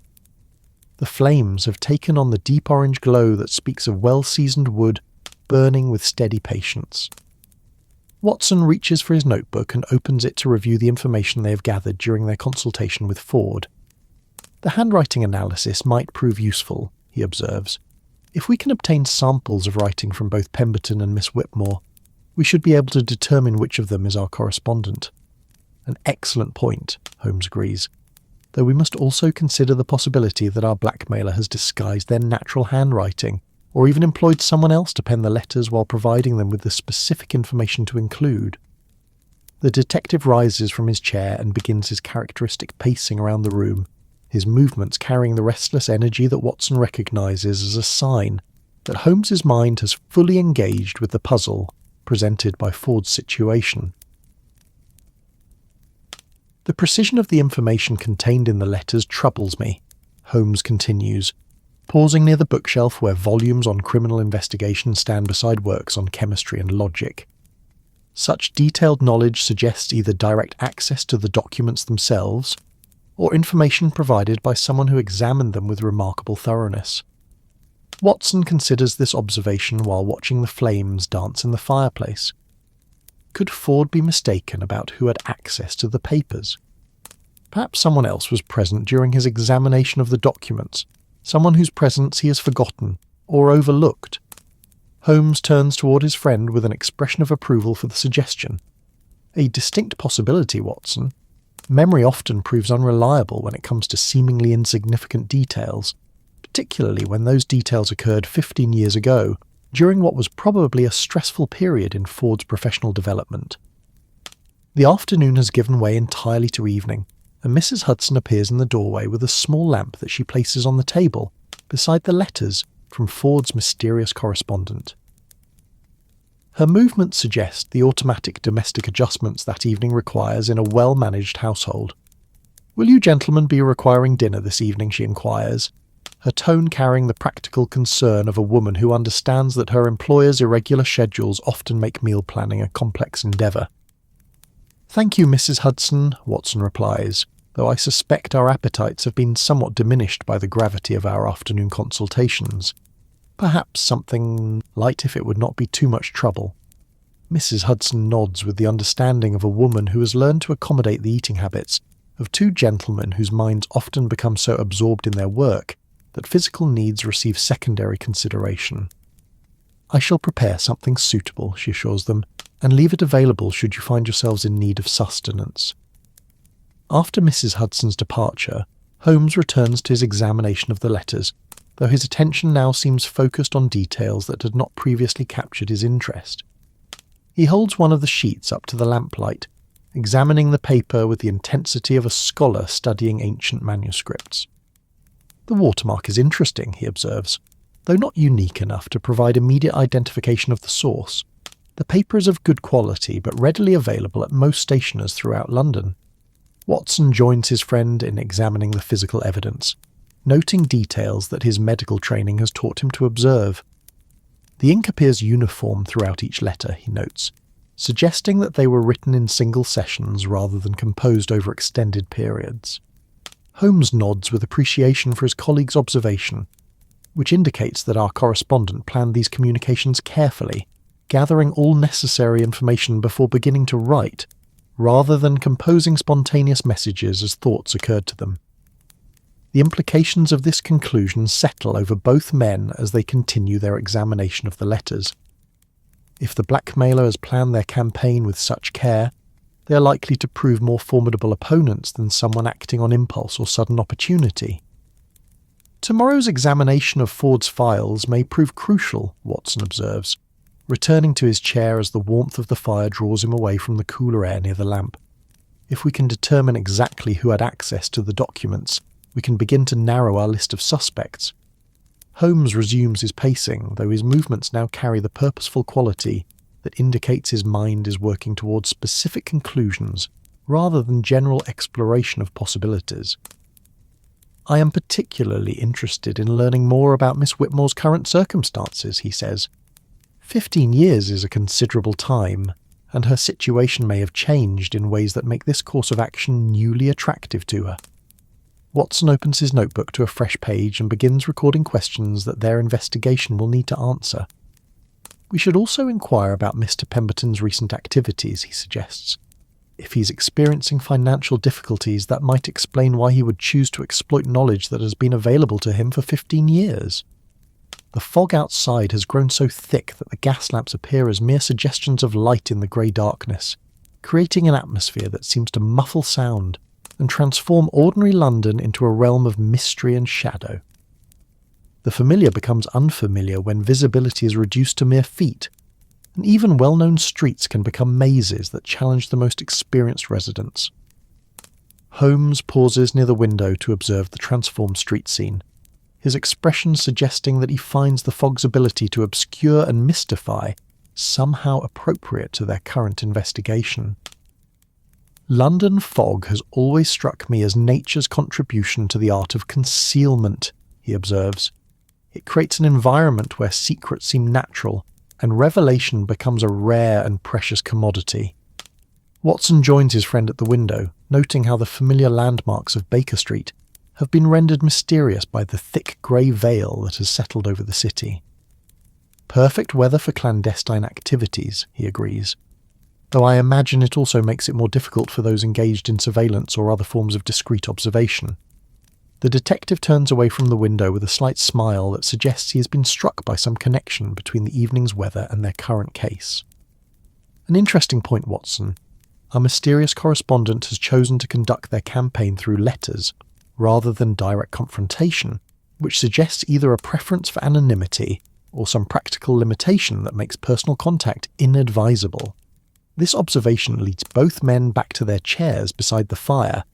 The flames have taken on the deep orange glow that speaks of well-seasoned wood burning with steady patience. Watson reaches for his notebook and opens it to review the information they have gathered during their consultation with Ford. The handwriting analysis might prove useful, he observes. If we can obtain samples of writing from both Pemberton and Miss Whitmore, we should be able to determine which of them is our correspondent. An excellent point, Holmes agrees, though we must also consider the possibility that our blackmailer has disguised their natural handwriting, or even employed someone else to pen the letters while providing them with the specific information to include. The detective rises from his chair and begins his characteristic pacing around the room, his movements carrying the restless energy that Watson recognises as a sign that Holmes's mind has fully engaged with the puzzle presented by Ford's situation. The precision of the information contained in the letters troubles me, Holmes continues, pausing near the bookshelf where volumes on criminal investigation stand beside works on chemistry and logic. Such detailed knowledge suggests either direct access to the documents themselves, or information provided by someone who examined them with remarkable thoroughness. Watson considers this observation while watching the flames dance in the fireplace. Could Ford be mistaken about who had access to the papers? Perhaps someone else was present during his examination of the documents, someone whose presence he has forgotten or overlooked. Holmes turns toward his friend with an expression of approval for the suggestion. A distinct possibility, Watson. Memory often proves unreliable when it comes to seemingly insignificant details, particularly when those details occurred 15 years ago, during what was probably a stressful period in Ford's professional development. The afternoon has given way entirely to evening, and Mrs. Hudson appears in the doorway with a small lamp that she places on the table, beside the letters from Ford's mysterious correspondent. Her movements suggest the automatic domestic adjustments that evening requires in a well-managed household. "Will you gentlemen be requiring dinner this evening?" she inquires, her tone carrying the practical concern of a woman who understands that her employer's irregular schedules often make meal planning a complex endeavour. "Thank you, Mrs. Hudson," Watson replies, though I suspect our appetites have been somewhat diminished by the gravity of our afternoon consultations. Perhaps something light if it would not be too much trouble. Mrs. Hudson nods with the understanding of a woman who has learned to accommodate the eating habits of two gentlemen whose minds often become so absorbed in their work that physical needs receive secondary consideration. "I shall prepare something suitable," she assures them, "and leave it available should you find yourselves in need of sustenance." After Mrs. Hudson's departure, Holmes returns to his examination of the letters, though his attention now seems focused on details that had not previously captured his interest. He holds one of the sheets up to the lamplight, examining the paper with the intensity of a scholar studying ancient manuscripts. "The watermark is interesting," he observes, "though not unique enough to provide immediate identification of the source. The paper is of good quality, but readily available at most stationers throughout London." Watson joins his friend in examining the physical evidence, noting details that his medical training has taught him to observe. The ink appears uniform throughout each letter, he notes, suggesting that they were written in single sessions rather than composed over extended periods. Holmes nods with appreciation for his colleague's observation, which indicates that our correspondent planned these communications carefully, gathering all necessary information before beginning to write, rather than composing spontaneous messages as thoughts occurred to them. The implications of this conclusion settle over both men as they continue their examination of the letters. If the blackmailer has planned their campaign with such care, they are likely to prove more formidable opponents than someone acting on impulse or sudden opportunity. "Tomorrow's examination of Ford's files may prove crucial," Watson observes, returning to his chair as the warmth of the fire draws him away from the cooler air near the lamp. "If we can determine exactly who had access to the documents, we can begin to narrow our list of suspects." Holmes resumes his pacing, though his movements now carry the purposeful quality that indicates his mind is working towards specific conclusions rather than general exploration of possibilities. "I am particularly interested in learning more about Miss Whitmore's current circumstances," he says. 15 years is a considerable time, and her situation may have changed in ways that make this course of action newly attractive to her. Watson opens his notebook to a fresh page and begins recording questions that their investigation will need to answer. "We should also inquire about Mr. Pemberton's recent activities," he suggests. "If he's experiencing financial difficulties, that might explain why he would choose to exploit knowledge that has been available to him for 15 years. The fog outside has grown so thick that the gas lamps appear as mere suggestions of light in the grey darkness, creating an atmosphere that seems to muffle sound and transform ordinary London into a realm of mystery and shadow. The familiar becomes unfamiliar when visibility is reduced to mere feet, and even well-known streets can become mazes that challenge the most experienced residents." Holmes pauses near the window to observe the transformed street scene, his expression suggesting that he finds the fog's ability to obscure and mystify somehow appropriate to their current investigation. "London fog has always struck me as nature's contribution to the art of concealment," he observes. "It creates an environment where secrets seem natural, and revelation becomes a rare and precious commodity." Watson joins his friend at the window, noting how the familiar landmarks of Baker Street have been rendered mysterious by the thick grey veil that has settled over the city. "Perfect weather for clandestine activities," he agrees, though I imagine it also makes it more difficult for those engaged in surveillance or other forms of discreet observation. The detective turns away from the window with a slight smile that suggests he has been struck by some connection between the evening's weather and their current case. "An interesting point, Watson. Our mysterious correspondent has chosen to conduct their campaign through letters, rather than direct confrontation, which suggests either a preference for anonymity or some practical limitation that makes personal contact inadvisable. This observation leads both men back to their chairs beside the fire,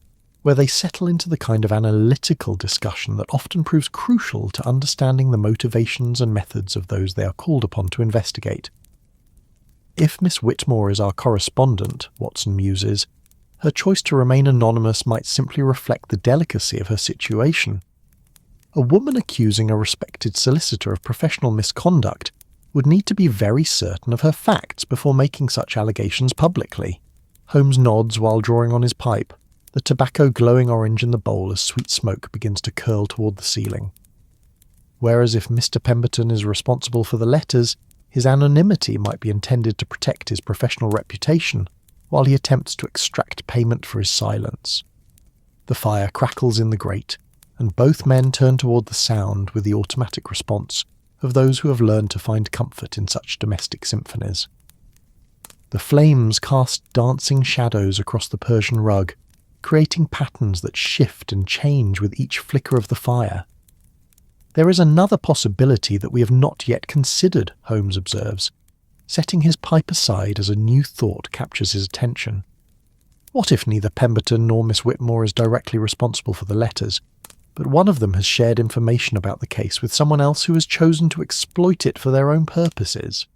where they settle into the kind of analytical discussion that often proves crucial to understanding the motivations and methods of those they are called upon to investigate. If Miss Whitmore is our correspondent, Watson muses, her choice to remain anonymous might simply reflect the delicacy of her situation. A woman accusing a respected solicitor of professional misconduct would need to be very certain of her facts before making such allegations publicly. Holmes nods while drawing on his pipe, the tobacco glowing orange in the bowl as sweet smoke begins to curl toward the ceiling. Whereas if Mr. Pemberton is responsible for the letters, his anonymity might be intended to protect his professional reputation, while he attempts to extract payment for his silence. The fire crackles in the grate, and both men turn toward the sound with the automatic response of those who have learned to find comfort in such domestic symphonies. The flames cast dancing shadows across the Persian rug, creating patterns that shift and change with each flicker of the fire. There is another possibility that we have not yet considered, Holmes observes, setting his pipe aside as a new thought captures his attention. What if neither Pemberton nor Miss Whitmore is directly responsible for the letters, but one of them has shared information about the case with someone else who has chosen to exploit it for their own purposes?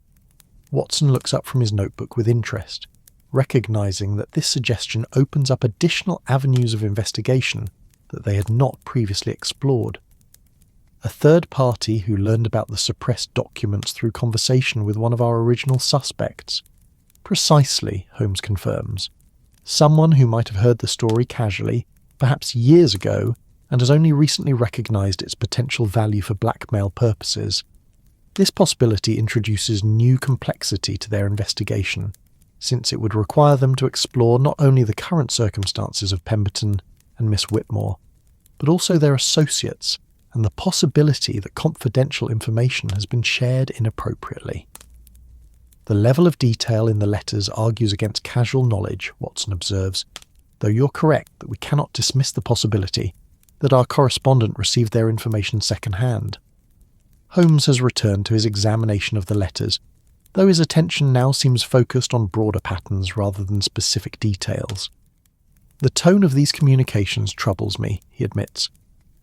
Watson looks up from his notebook with interest, recognising that this suggestion opens up additional avenues of investigation that they had not previously explored. A third party who learned about the suppressed documents through conversation with one of our original suspects. Precisely, Holmes confirms. Someone who might have heard the story casually, perhaps years ago, and has only recently recognised its potential value for blackmail purposes. This possibility introduces new complexity to their investigation, since it would require them to explore not only the current circumstances of Pemberton and Miss Whitmore, but also their associates, and the possibility that confidential information has been shared inappropriately. The level of detail in the letters argues against casual knowledge, Watson observes, though you're correct that we cannot dismiss the possibility that our correspondent received their information second-hand. Holmes has returned to his examination of the letters, though his attention now seems focused on broader patterns rather than specific details. The tone of these communications troubles me, he admits.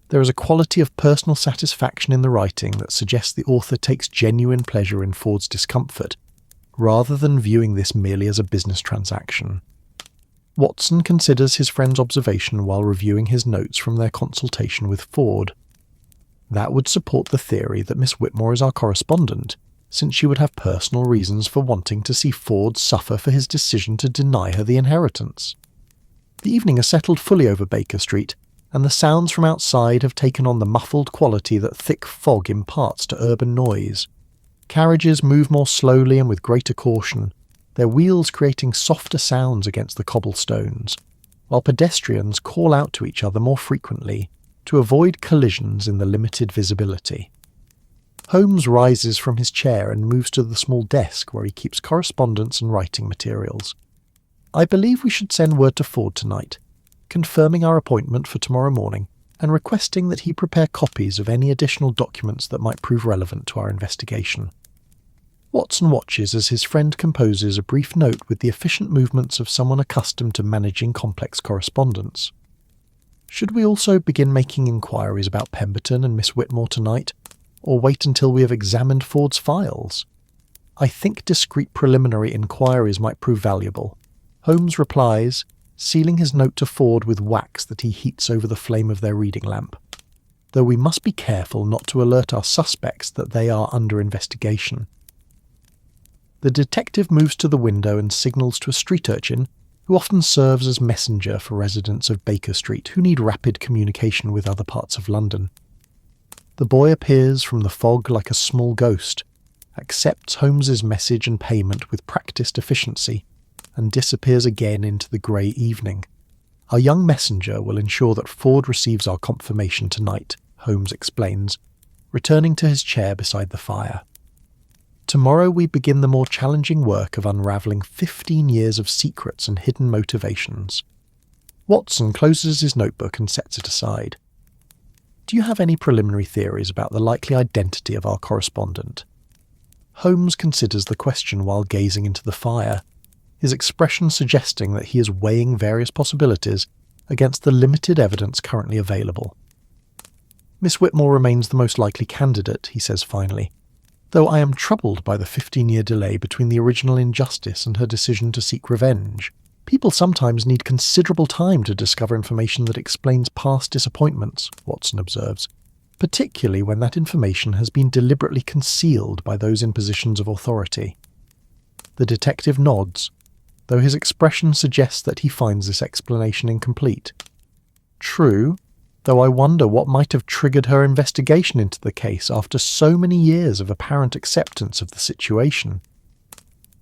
There is a quality of personal satisfaction in the writing that suggests the author takes genuine pleasure in Ford's discomfort, rather than viewing this merely as a business transaction. Watson considers his friend's observation while reviewing his notes from their consultation with Ford. That would support the theory that Miss Whitmore is our correspondent, since she would have personal reasons for wanting to see Ford suffer for his decision to deny her the inheritance. The evening has settled fully over Baker Street, and the sounds from outside have taken on the muffled quality that thick fog imparts to urban noise. Carriages move more slowly and with greater caution, their wheels creating softer sounds against the cobblestones, while pedestrians call out to each other more frequently to avoid collisions in the limited visibility. Holmes rises from his chair and moves to the small desk where he keeps correspondence and writing materials. I believe we should send word to Ford tonight, confirming our appointment for tomorrow morning and requesting that he prepare copies of any additional documents that might prove relevant to our investigation. Watson watches as his friend composes a brief note with the efficient movements of someone accustomed to managing complex correspondence. Should we also begin making inquiries about Pemberton and Miss Whitmore tonight, or wait until we have examined Ford's files? I think discreet preliminary inquiries might prove valuable. Holmes replies, sealing his note to Ford with wax that he heats over the flame of their reading lamp. Though we must be careful not to alert our suspects that they are under investigation. The detective moves to the window and signals to a street urchin, who often serves as messenger for residents of Baker Street who need rapid communication with other parts of London. The boy appears from the fog like a small ghost, accepts Holmes's message and payment with practised efficiency, and disappears again into the grey evening. Our young messenger will ensure that Ford receives our confirmation tonight, Holmes explains, returning to his chair beside the fire. Tomorrow we begin the more challenging work of unravelling 15 years of secrets and hidden motivations. Watson closes his notebook and sets it aside. Do you have any preliminary theories about the likely identity of our correspondent? Holmes considers the question while gazing into the fire, his expression suggesting that he is weighing various possibilities against the limited evidence currently available. Miss Whitmore remains the most likely candidate, he says finally, though I am troubled by the 15-year delay between the original injustice and her decision to seek revenge. People sometimes need considerable time to discover information that explains past disappointments, Watson observes, particularly when that information has been deliberately concealed by those in positions of authority. The detective nods, though his expression suggests that he finds this explanation incomplete. True, though I wonder what might have triggered her investigation into the case after so many years of apparent acceptance of the situation.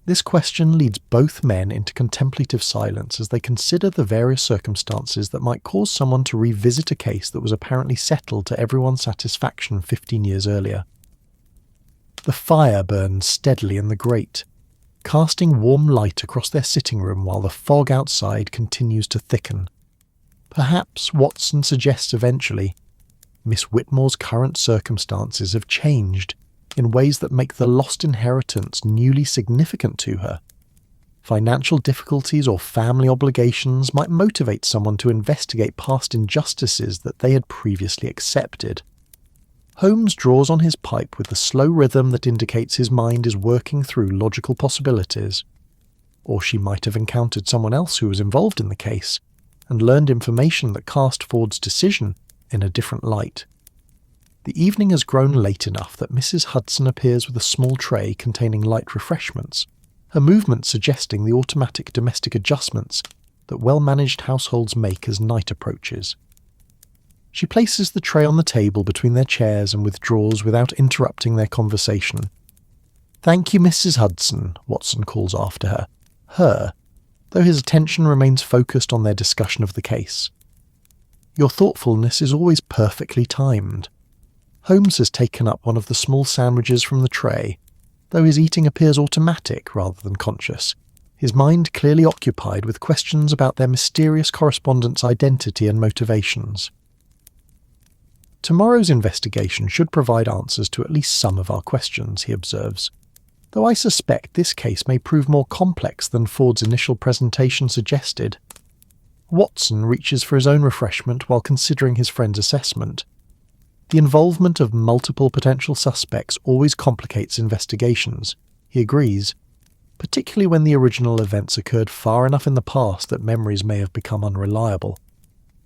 This question leads both men into contemplative silence as they consider the various circumstances that might cause someone to revisit a case that was apparently settled to everyone's satisfaction 15 years earlier. The fire burns steadily in the grate, casting warm light across their sitting room while the fog outside continues to thicken. Perhaps, Watson suggests eventually, Miss Whitmore's current circumstances have changed in ways that make the lost inheritance newly significant to her. Financial difficulties or family obligations might motivate someone to investigate past injustices that they had previously accepted. Holmes draws on his pipe with the slow rhythm that indicates his mind is working through logical possibilities. Or she might have encountered someone else who was involved in the case and learned information that cast Ford's decision in a different light. The evening has grown late enough that Mrs. Hudson appears with a small tray containing light refreshments, her movements suggesting the automatic domestic adjustments that well-managed households make as night approaches. She places the tray on the table between their chairs and withdraws without interrupting their conversation. "Thank you, Mrs. Hudson," Watson calls after her, though his attention remains focused on their discussion of the case. "Your thoughtfulness is always perfectly timed." Holmes has taken up one of the small sandwiches from the tray, though his eating appears automatic rather than conscious, his mind clearly occupied with questions about their mysterious correspondent's identity and motivations. "Tomorrow's investigation should provide answers to at least some of our questions," he observes, "though I suspect this case may prove more complex than Ford's initial presentation suggested." Watson reaches for his own refreshment while considering his friend's assessment. The involvement of multiple potential suspects always complicates investigations, he agrees, particularly when the original events occurred far enough in the past that memories may have become unreliable.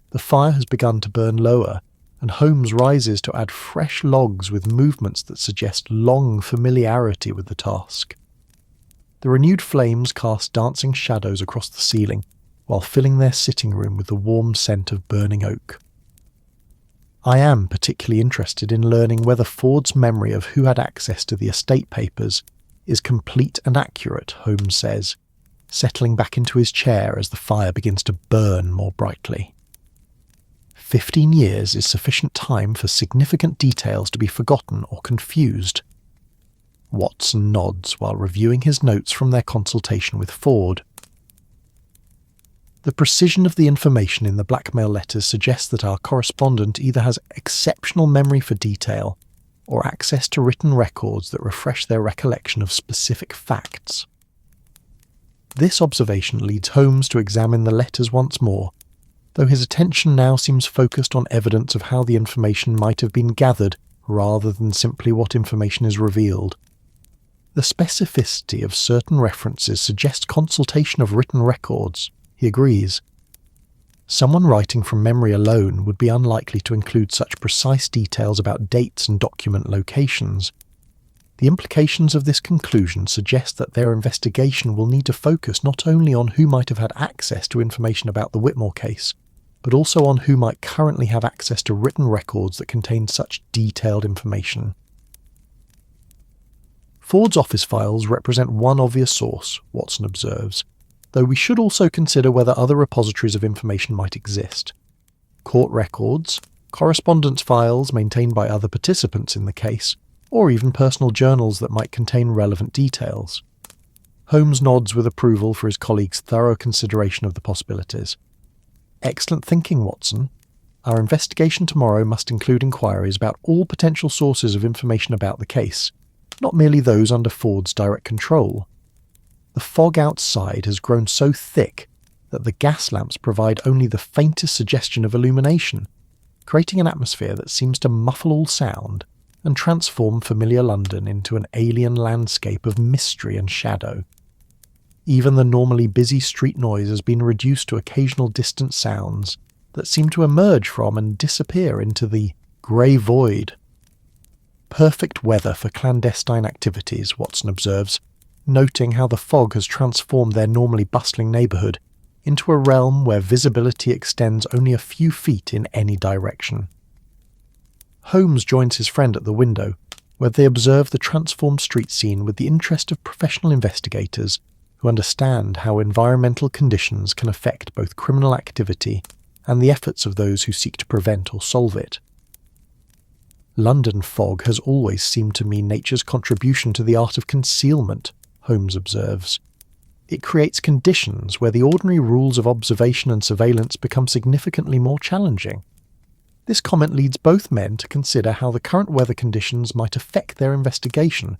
The fire has begun to burn lower, and Holmes rises to add fresh logs with movements that suggest long familiarity with the task. The renewed flames cast dancing shadows across the ceiling, while filling their sitting room with the warm scent of burning oak. "I am particularly interested in learning whether Ford's memory of who had access to the estate papers is complete and accurate," Holmes says, settling back into his chair as the fire begins to burn more brightly. 15 years is sufficient time for significant details to be forgotten or confused. Watson nods while reviewing his notes from their consultation with Ford. "The precision of the information in the blackmail letters suggests that our correspondent either has exceptional memory for detail or access to written records that refresh their recollection of specific facts." This observation leads Holmes to examine the letters once more, though his attention now seems focused on evidence of how the information might have been gathered rather than simply what information is revealed. The specificity of certain references suggests consultation of written records, he agrees. Someone writing from memory alone would be unlikely to include such precise details about dates and document locations. The implications of this conclusion suggest that their investigation will need to focus not only on who might have had access to information about the Whitmore case, but also on who might currently have access to written records that contain such detailed information. Ford's office files represent one obvious source, Watson observes, though we should also consider whether other repositories of information might exist. Court records, correspondence files maintained by other participants in the case, or even personal journals that might contain relevant details. Holmes nods with approval for his colleague's thorough consideration of the possibilities. "Excellent thinking, Watson. Our investigation tomorrow must include inquiries about all potential sources of information about the case, not merely those under Ford's direct control. The fog outside has grown so thick that the gas lamps provide only the faintest suggestion of illumination, creating an atmosphere that seems to muffle all sound and transform familiar London into an alien landscape of mystery and shadow. Even the normally busy street noise has been reduced to occasional distant sounds that seem to emerge from and disappear into the grey void. Perfect weather for clandestine activities, Watson observes, noting how the fog has transformed their normally bustling neighbourhood into a realm where visibility extends only a few feet in any direction. Holmes joins his friend at the window, where they observe the transformed street scene with the interest of professional investigators who understand how environmental conditions can affect both criminal activity and the efforts of those who seek to prevent or solve it. London fog has always seemed to me nature's contribution to the art of concealment, Holmes observes. It creates conditions where the ordinary rules of observation and surveillance become significantly more challenging. This comment leads both men to consider how the current weather conditions might affect their investigation,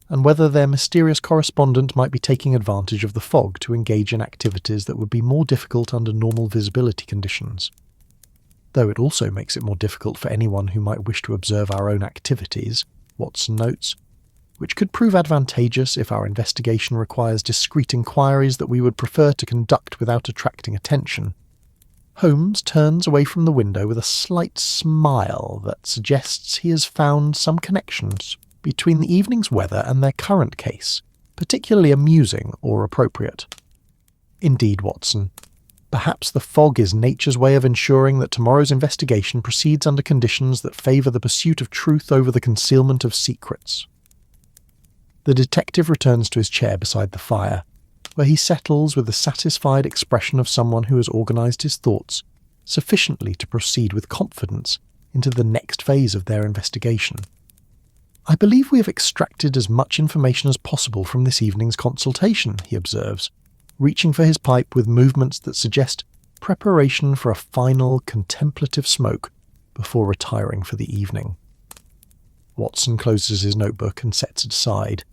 and whether their mysterious correspondent might be taking advantage of the fog to engage in activities that would be more difficult under normal visibility conditions. Though it also makes it more difficult for anyone who might wish to observe our own activities, Watson notes, which could prove advantageous if our investigation requires discreet inquiries that we would prefer to conduct without attracting attention. Holmes turns away from the window with a slight smile that suggests he has found some connections between the evening's weather and their current case, particularly amusing or appropriate. Indeed, Watson, perhaps the fog is nature's way of ensuring that tomorrow's investigation proceeds under conditions that favour the pursuit of truth over the concealment of secrets. The detective returns to his chair beside the fire, where he settles with the satisfied expression of someone who has organised his thoughts sufficiently to proceed with confidence into the next phase of their investigation. "I believe we have extracted as much information as possible from this evening's consultation," he observes, reaching for his pipe with movements that suggest preparation for a final contemplative smoke before retiring for the evening. Watson closes his notebook and sets it aside,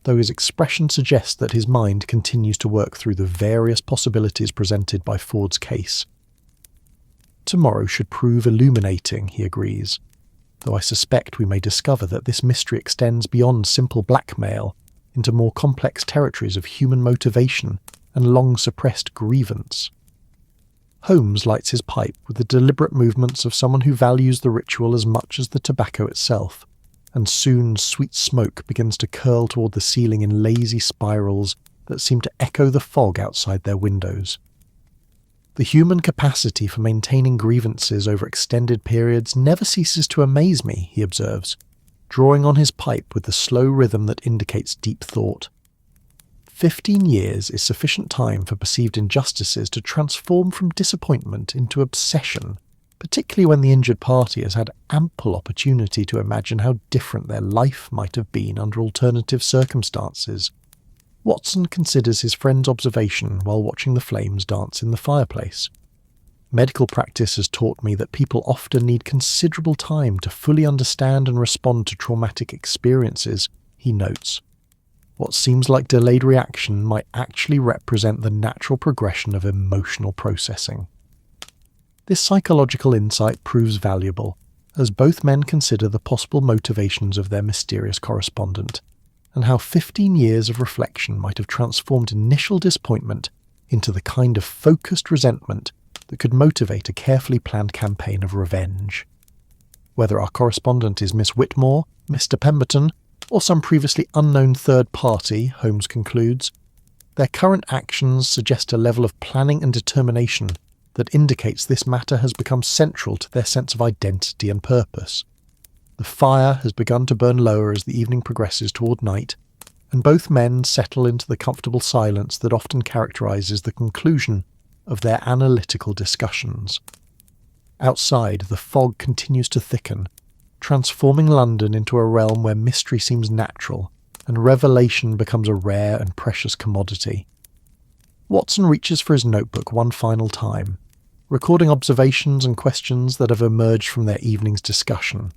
though his expression suggests that his mind continues to work through the various possibilities presented by Ford's case. "Tomorrow should prove illuminating," he agrees, though I suspect we may discover that this mystery extends beyond simple blackmail into more complex territories of human motivation and long-suppressed grievance. Holmes lights his pipe with the deliberate movements of someone who values the ritual as much as the tobacco itself, and soon sweet smoke begins to curl toward the ceiling in lazy spirals that seem to echo the fog outside their windows. The human capacity for maintaining grievances over extended periods never ceases to amaze me, he observes, drawing on his pipe with the slow rhythm that indicates deep thought. 15 years is sufficient time for perceived injustices to transform from disappointment into obsession, particularly when the injured party has had ample opportunity to imagine how different their life might have been under alternative circumstances. Watson considers his friend's observation while watching the flames dance in the fireplace. Medical practice has taught me that people often need considerable time to fully understand and respond to traumatic experiences, he notes. What seems like delayed reaction might actually represent the natural progression of emotional processing. This psychological insight proves valuable, as both men consider the possible motivations of their mysterious correspondent, and how 15 years of reflection might have transformed initial disappointment into the kind of focused resentment that could motivate a carefully planned campaign of revenge. Whether our correspondent is Miss Whitmore, Mr. Pemberton, or some previously unknown third party, Holmes concludes, their current actions suggest a level of planning and determination that indicates this matter has become central to their sense of identity and purpose. The fire has begun to burn lower as the evening progresses toward night, and both men settle into the comfortable silence that often characterises the conclusion of their analytical discussions. Outside, the fog continues to thicken, transforming London into a realm where mystery seems natural and revelation becomes a rare and precious commodity. Watson reaches for his notebook one final time, recording observations and questions that have emerged from their evening's discussion.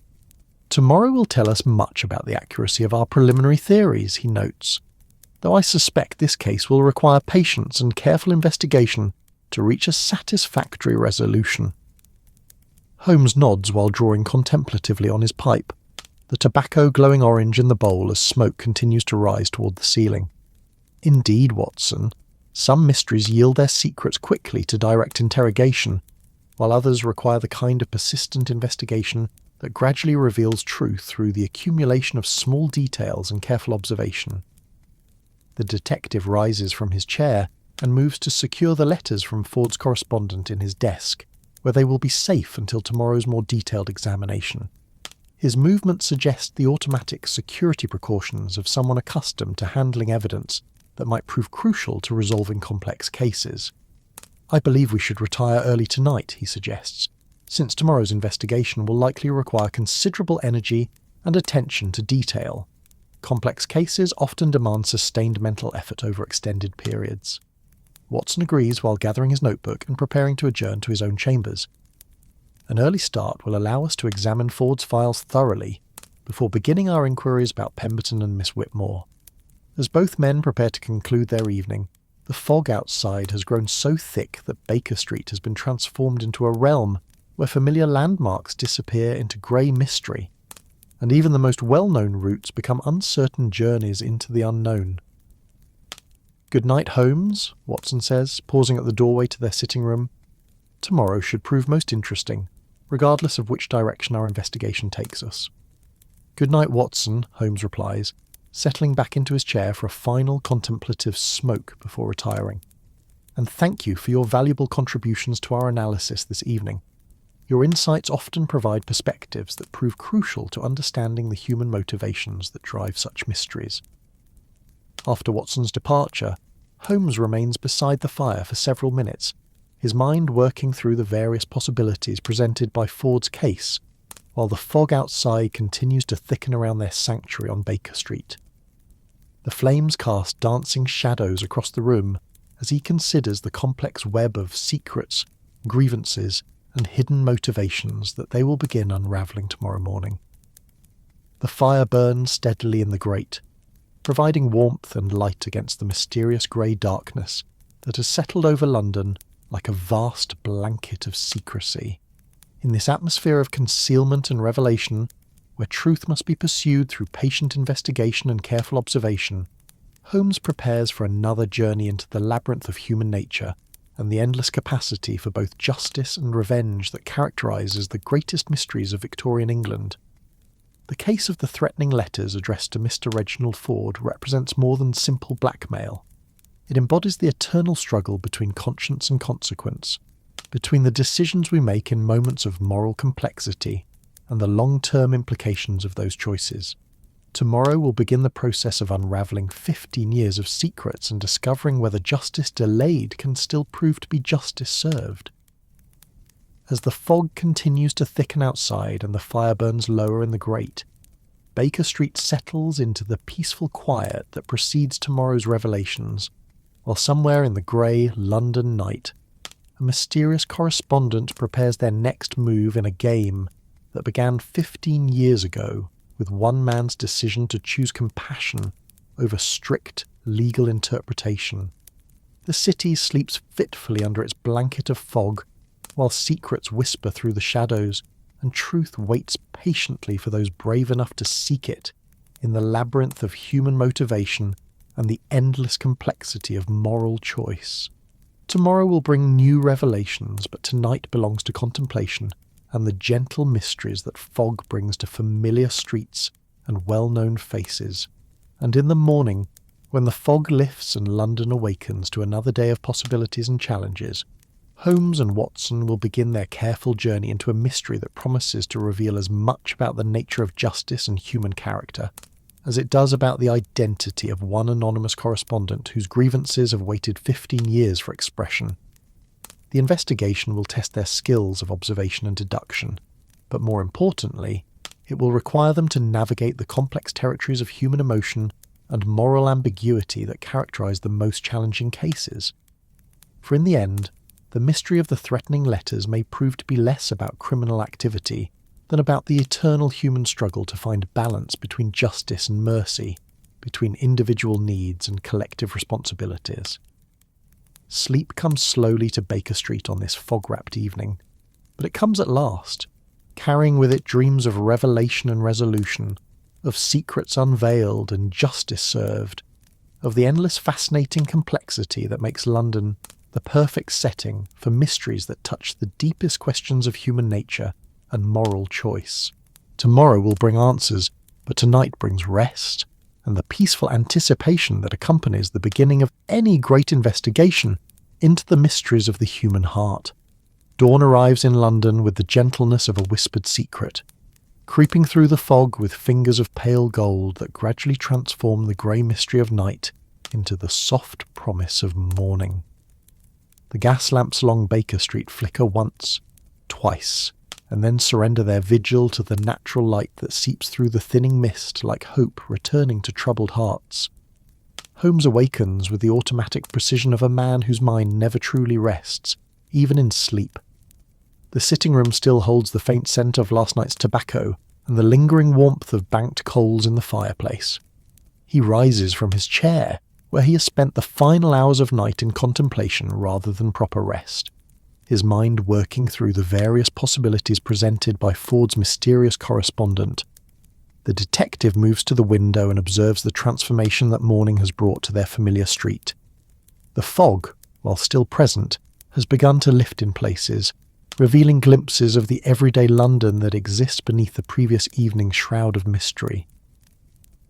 "Tomorrow will tell us much about the accuracy of our preliminary theories," he notes, though I suspect this case will require patience and careful investigation to reach a satisfactory resolution. Holmes nods while drawing contemplatively on his pipe, the tobacco glowing orange in the bowl as smoke continues to rise toward the ceiling. "Indeed, Watson, some mysteries yield their secrets quickly to direct interrogation, while others require the kind of persistent investigation that gradually reveals truth through the accumulation of small details and careful observation." The detective rises from his chair and moves to secure the letters from Ford's correspondent in his desk, where they will be safe until tomorrow's more detailed examination. His movements suggest the automatic security precautions of someone accustomed to handling evidence that might prove crucial to resolving complex cases. "I believe we should retire early tonight," he suggests, "since tomorrow's investigation will likely require considerable energy and attention to detail. Complex cases often demand sustained mental effort over extended periods." Watson agrees while gathering his notebook and preparing to adjourn to his own chambers. An early start will allow us to examine Ford's files thoroughly before beginning our inquiries about Pemberton and Miss Whitmore. As both men prepare to conclude their evening, the fog outside has grown so thick that Baker Street has been transformed into a realm where familiar landmarks disappear into grey mystery, and even the most well-known routes become uncertain journeys into the unknown. "Good night, Holmes," Watson says, pausing at the doorway to their sitting room. "Tomorrow should prove most interesting, regardless of which direction our investigation takes us." "Good night, Watson," Holmes replies, settling back into his chair for a final contemplative smoke before retiring. "And thank you for your valuable contributions to our analysis this evening. Your insights often provide perspectives that prove crucial to understanding the human motivations that drive such mysteries." After Watson's departure, Holmes remains beside the fire for several minutes, his mind working through the various possibilities presented by Ford's case, while the fog outside continues to thicken around their sanctuary on Baker Street. The flames cast dancing shadows across the room as he considers the complex web of secrets, grievances, and hidden motivations that they will begin unravelling tomorrow morning. The fire burns steadily in the grate, providing warmth and light against the mysterious grey darkness that has settled over London like a vast blanket of secrecy. In this atmosphere of concealment and revelation, where truth must be pursued through patient investigation and careful observation, Holmes prepares for another journey into the labyrinth of human nature and the endless capacity for both justice and revenge that characterises the greatest mysteries of Victorian England. The case of the threatening letters addressed to Mr. Reginald Ford represents more than simple blackmail. It embodies the eternal struggle between conscience and consequence, between the decisions we make in moments of moral complexity and the long-term implications of those choices. Tomorrow will begin the process of unravelling 15 years of secrets and discovering whether justice delayed can still prove to be justice served. As the fog continues to thicken outside and the fire burns lower in the grate, Baker Street settles into the peaceful quiet that precedes tomorrow's revelations, while somewhere in the grey London night, a mysterious correspondent prepares their next move in a game that began 15 years ago with one man's decision to choose compassion over strict legal interpretation. The city sleeps fitfully under its blanket of fog, while secrets whisper through the shadows, and truth waits patiently for those brave enough to seek it in the labyrinth of human motivation and the endless complexity of moral choice. Tomorrow will bring new revelations, but tonight belongs to contemplation and the gentle mysteries that fog brings to familiar streets and well-known faces. And in the morning, when the fog lifts and London awakens to another day of possibilities and challenges, Holmes and Watson will begin their careful journey into a mystery that promises to reveal as much about the nature of justice and human character as it does about the identity of one anonymous correspondent whose grievances have waited 15 years for expression. The investigation will test their skills of observation and deduction, but more importantly, it will require them to navigate the complex territories of human emotion and moral ambiguity that characterise the most challenging cases. For in the end, the mystery of the threatening letters may prove to be less about criminal activity than about the eternal human struggle to find balance between justice and mercy, between individual needs and collective responsibilities. Sleep comes slowly to Baker Street on this fog-wrapped evening, but it comes at last, carrying with it dreams of revelation and resolution, of secrets unveiled and justice served, of the endless fascinating complexity that makes London the perfect setting for mysteries that touch the deepest questions of human nature and moral choice. Tomorrow will bring answers, but tonight brings rest and the peaceful anticipation that accompanies the beginning of any great investigation into the mysteries of the human heart. Dawn arrives in London with the gentleness of a whispered secret. creeping through the fog with fingers of pale gold that gradually transform the grey mystery of night into the soft promise of morning. The gas lamps along Baker Street flicker once, twice, and then surrender their vigil to the natural light that seeps through the thinning mist like hope returning to troubled hearts. Holmes awakens with the automatic precision of a man whose mind never truly rests, even in sleep. The sitting room still holds the faint scent of last night's tobacco and the lingering warmth of banked coals in the fireplace. He rises from his chair, where he has spent the final hours of night in contemplation rather than proper rest, his mind working through the various possibilities presented by Ford's mysterious correspondent. The detective moves to the window and observes the transformation that morning has brought to their familiar street. The fog, while still present, has begun to lift in places, revealing glimpses of the everyday London that exists beneath the previous evening's shroud of mystery.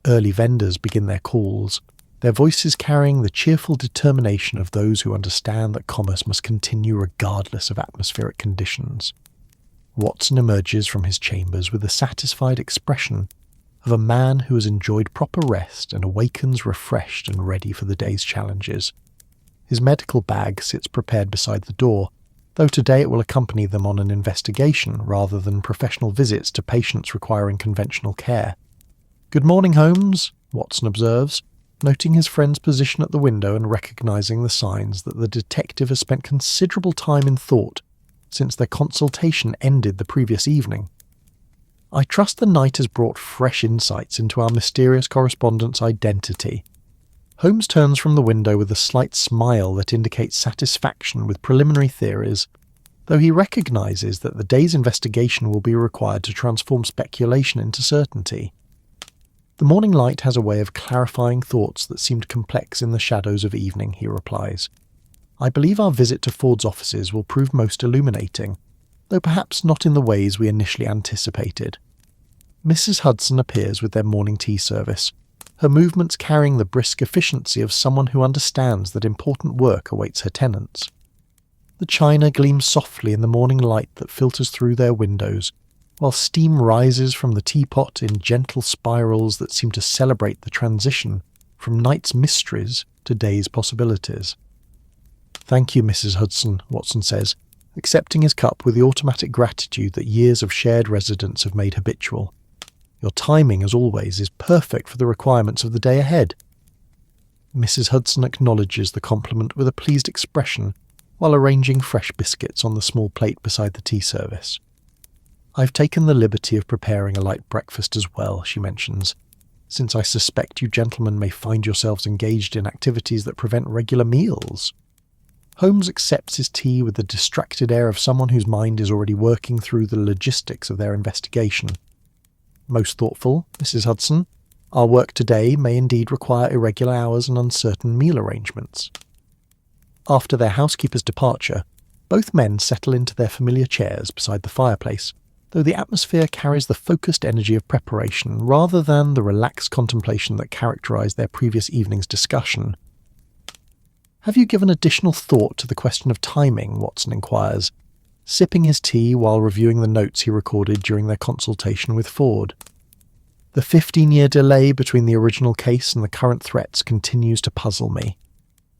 Early vendors begin their calls, their voices carrying the cheerful determination of those who understand that commerce must continue regardless of atmospheric conditions. Watson emerges from his chambers with the satisfied expression of a man who has enjoyed proper rest and awakens refreshed and ready for the day's challenges. His medical bag sits prepared beside the door, though today it will accompany them on an investigation rather than professional visits to patients requiring conventional care. "Good morning, Holmes," Watson observes, noting his friend's position at the window and recognizing the signs that the detective has spent considerable time in thought since their consultation ended the previous evening. "I trust the night has brought fresh insights into our mysterious correspondent's identity." Holmes turns from the window with a slight smile that indicates satisfaction with preliminary theories, though he recognizes that the day's investigation will be required to transform speculation into certainty. "The morning light has a way of clarifying thoughts that seemed complex in the shadows of evening," he replies. "I believe our visit to Ford's offices will prove most illuminating, though perhaps not in the ways we initially anticipated." Mrs. Hudson appears with their morning tea service, her movements carrying the brisk efficiency of someone who understands that important work awaits her tenants. The china gleams softly in the morning light that filters through their windows, while steam rises from the teapot in gentle spirals that seem to celebrate the transition from night's mysteries to day's possibilities. "Thank you, Mrs. Hudson," Watson says, accepting his cup with the automatic gratitude that years of shared residence have made habitual. "Your timing, as always, is perfect for the requirements of the day ahead." Mrs. Hudson acknowledges the compliment with a pleased expression while arranging fresh biscuits on the small plate beside the tea service. "I've taken the liberty of preparing a light breakfast as well," she mentions, "since I suspect you gentlemen may find yourselves engaged in activities that prevent regular meals." Holmes accepts his tea with the distracted air of someone whose mind is already working through the logistics of their investigation. "Most thoughtful, Mrs. Hudson. Our work today may indeed require irregular hours and uncertain meal arrangements." After their housekeeper's departure, both men settle into their familiar chairs beside the fireplace, though the atmosphere carries the focused energy of preparation rather than the relaxed contemplation that characterized their previous evening's discussion. "Have you given additional thought to the question of timing?" Watson inquires, sipping his tea while reviewing the notes he recorded during their consultation with Ford. "The 15-year delay between the original case and the current threats continues to puzzle me."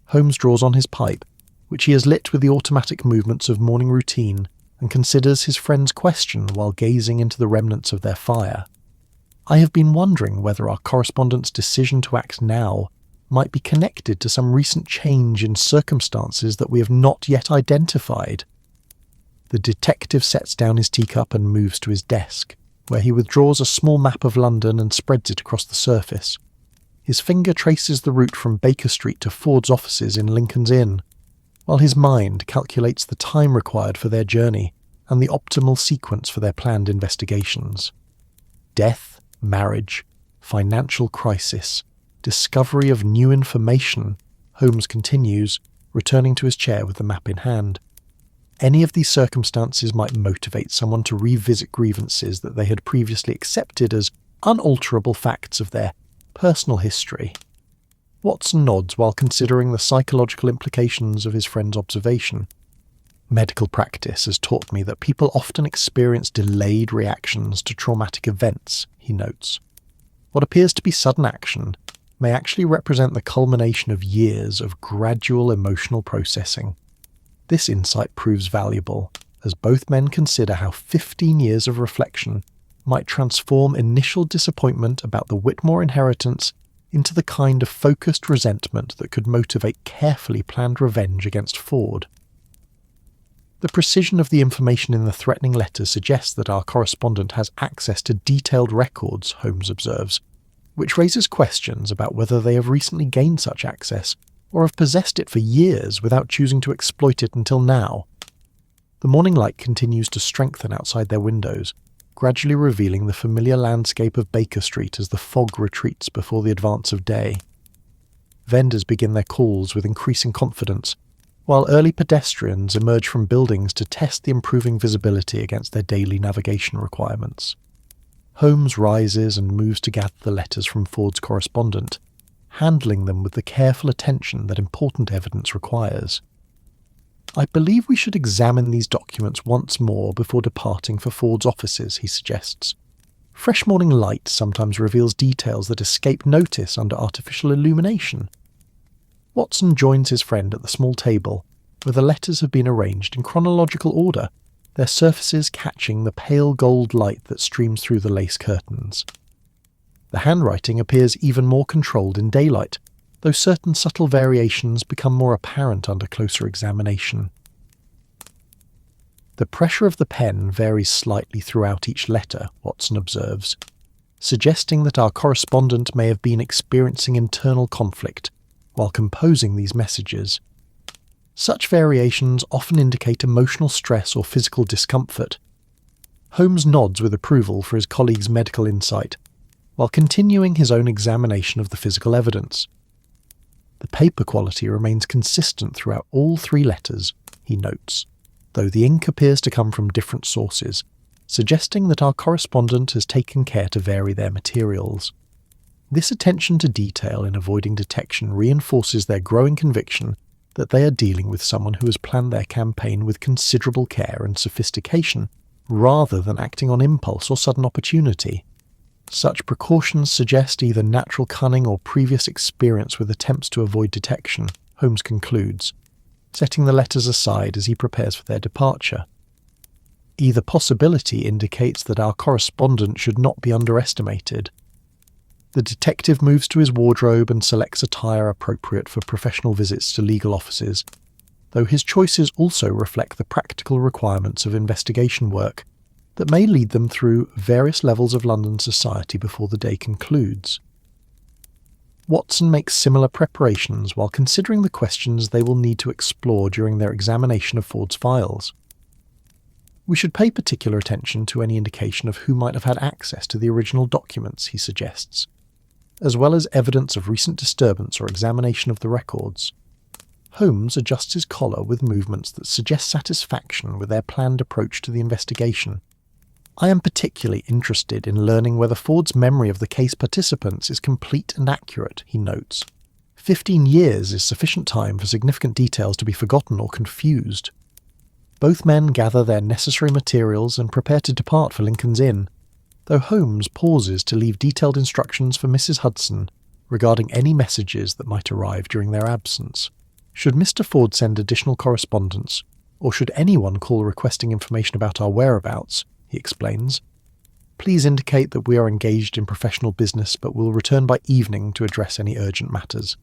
Holmes draws on his pipe, which he has lit with the automatic movements of morning routine, and considers his friend's question while gazing into the remnants of their fire. "I have been wondering whether our correspondent's decision to act now might be connected to some recent change in circumstances that we have not yet identified." The detective sets down his teacup and moves to his desk, where he withdraws a small map of London and spreads it across the surface. His finger traces the route from Baker Street to Ford's offices in Lincoln's Inn, while his mind calculates the time required for their journey and the optimal sequence for their planned investigations. Death, marriage, financial crisis, discovery of new information, Holmes continues, returning to his chair with the map in hand. Any of these circumstances might motivate someone to revisit grievances that they had previously accepted as unalterable facts of their personal history. Watson nods while considering the psychological implications of his friend's observation. Medical practice has taught me that people often experience delayed reactions to traumatic events, he notes. What appears to be sudden action may actually represent the culmination of years of gradual emotional processing. This insight proves valuable, as both men consider how 15 years of reflection might transform initial disappointment about the Whitmore inheritance into the kind of focused resentment that could motivate carefully planned revenge against Ford. The precision of the information in the threatening letters suggests that our correspondent has access to detailed records, Holmes observes, which raises questions about whether they have recently gained such access or have possessed it for years without choosing to exploit it until now. The morning light continues to strengthen outside their windows, gradually revealing the familiar landscape of Baker Street as the fog retreats before the advance of day. Vendors begin their calls with increasing confidence, while early pedestrians emerge from buildings to test the improving visibility against their daily navigation requirements. Holmes rises and moves to gather the letters from Ford's correspondent, handling them with the careful attention that important evidence requires. "I believe we should examine these documents once more before departing for Ford's offices," he suggests. "Fresh morning light sometimes reveals details that escape notice under artificial illumination." Watson joins his friend at the small table, where the letters have been arranged in chronological order, their surfaces catching the pale gold light that streams through the lace curtains. The handwriting appears even more controlled in daylight, though certain subtle variations become more apparent under closer examination. The pressure of the pen varies slightly throughout each letter, Watson observes, suggesting that our correspondent may have been experiencing internal conflict while composing these messages. Such variations often indicate emotional stress or physical discomfort. Holmes nods with approval for his colleague's medical insight, while continuing his own examination of the physical evidence. The paper quality remains consistent throughout all three letters, he notes, though the ink appears to come from different sources, suggesting that our correspondent has taken care to vary their materials. This attention to detail in avoiding detection reinforces their growing conviction that they are dealing with someone who has planned their campaign with considerable care and sophistication, rather than acting on impulse or sudden opportunity. Such precautions suggest either natural cunning or previous experience with attempts to avoid detection, Holmes concludes, setting the letters aside as he prepares for their departure. Either possibility indicates that our correspondent should not be underestimated. The detective moves to his wardrobe and selects attire appropriate for professional visits to legal offices, though his choices also reflect the practical requirements of investigation work that may lead them through various levels of London society before the day concludes. Watson makes similar preparations while considering the questions they will need to explore during their examination of Ford's files. We should pay particular attention to any indication of who might have had access to the original documents, he suggests, as well as evidence of recent disturbance or examination of the records. Holmes adjusts his collar with movements that suggest satisfaction with their planned approach to the investigation. "I am particularly interested in learning whether Ford's memory of the case participants is complete and accurate," he notes. 15 years is sufficient time for significant details to be forgotten or confused. Both men gather their necessary materials and prepare to depart for Lincoln's Inn, though Holmes pauses to leave detailed instructions for Mrs. Hudson regarding any messages that might arrive during their absence. Should Mr. Ford send additional correspondence, or should anyone call requesting information about our whereabouts, he explains, "please indicate that we are engaged in professional business but will return by evening to address any urgent matters."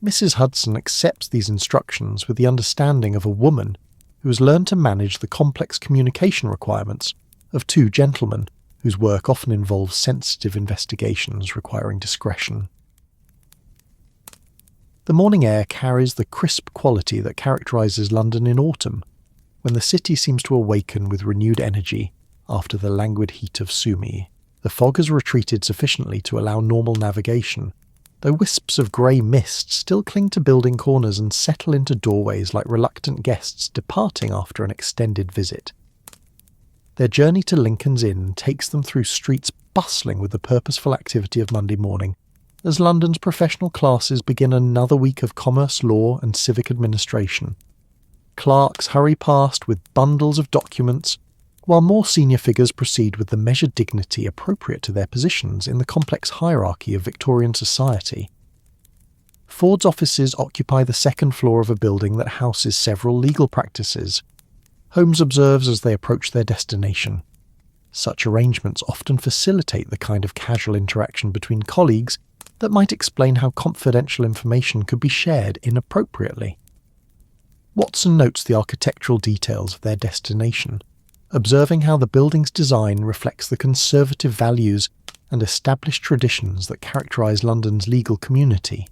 Mrs. Hudson accepts these instructions with the understanding of a woman who has learned to manage the complex communication requirements of two gentlemen whose work often involves sensitive investigations requiring discretion. The morning air carries the crisp quality that characterises London in autumn, when the city seems to awaken with renewed energy after the languid heat of Sumi. The fog has retreated sufficiently to allow normal navigation, though wisps of grey mist still cling to building corners and settle into doorways like reluctant guests departing after an extended visit. Their journey to Lincoln's Inn takes them through streets bustling with the purposeful activity of Monday morning, as London's professional classes begin another week of commerce law and civic administration. Clerks hurry past with bundles of documents, while more senior figures proceed with the measured dignity appropriate to their positions in the complex hierarchy of Victorian society. Ford's offices occupy the second floor of a building that houses several legal practices. Holmes observes as they approach their destination. Such arrangements often facilitate the kind of casual interaction between colleagues that might explain how confidential information could be shared inappropriately. Watson notes the architectural details of their destination, observing how the building's design reflects the conservative values and established traditions that characterize London's legal community.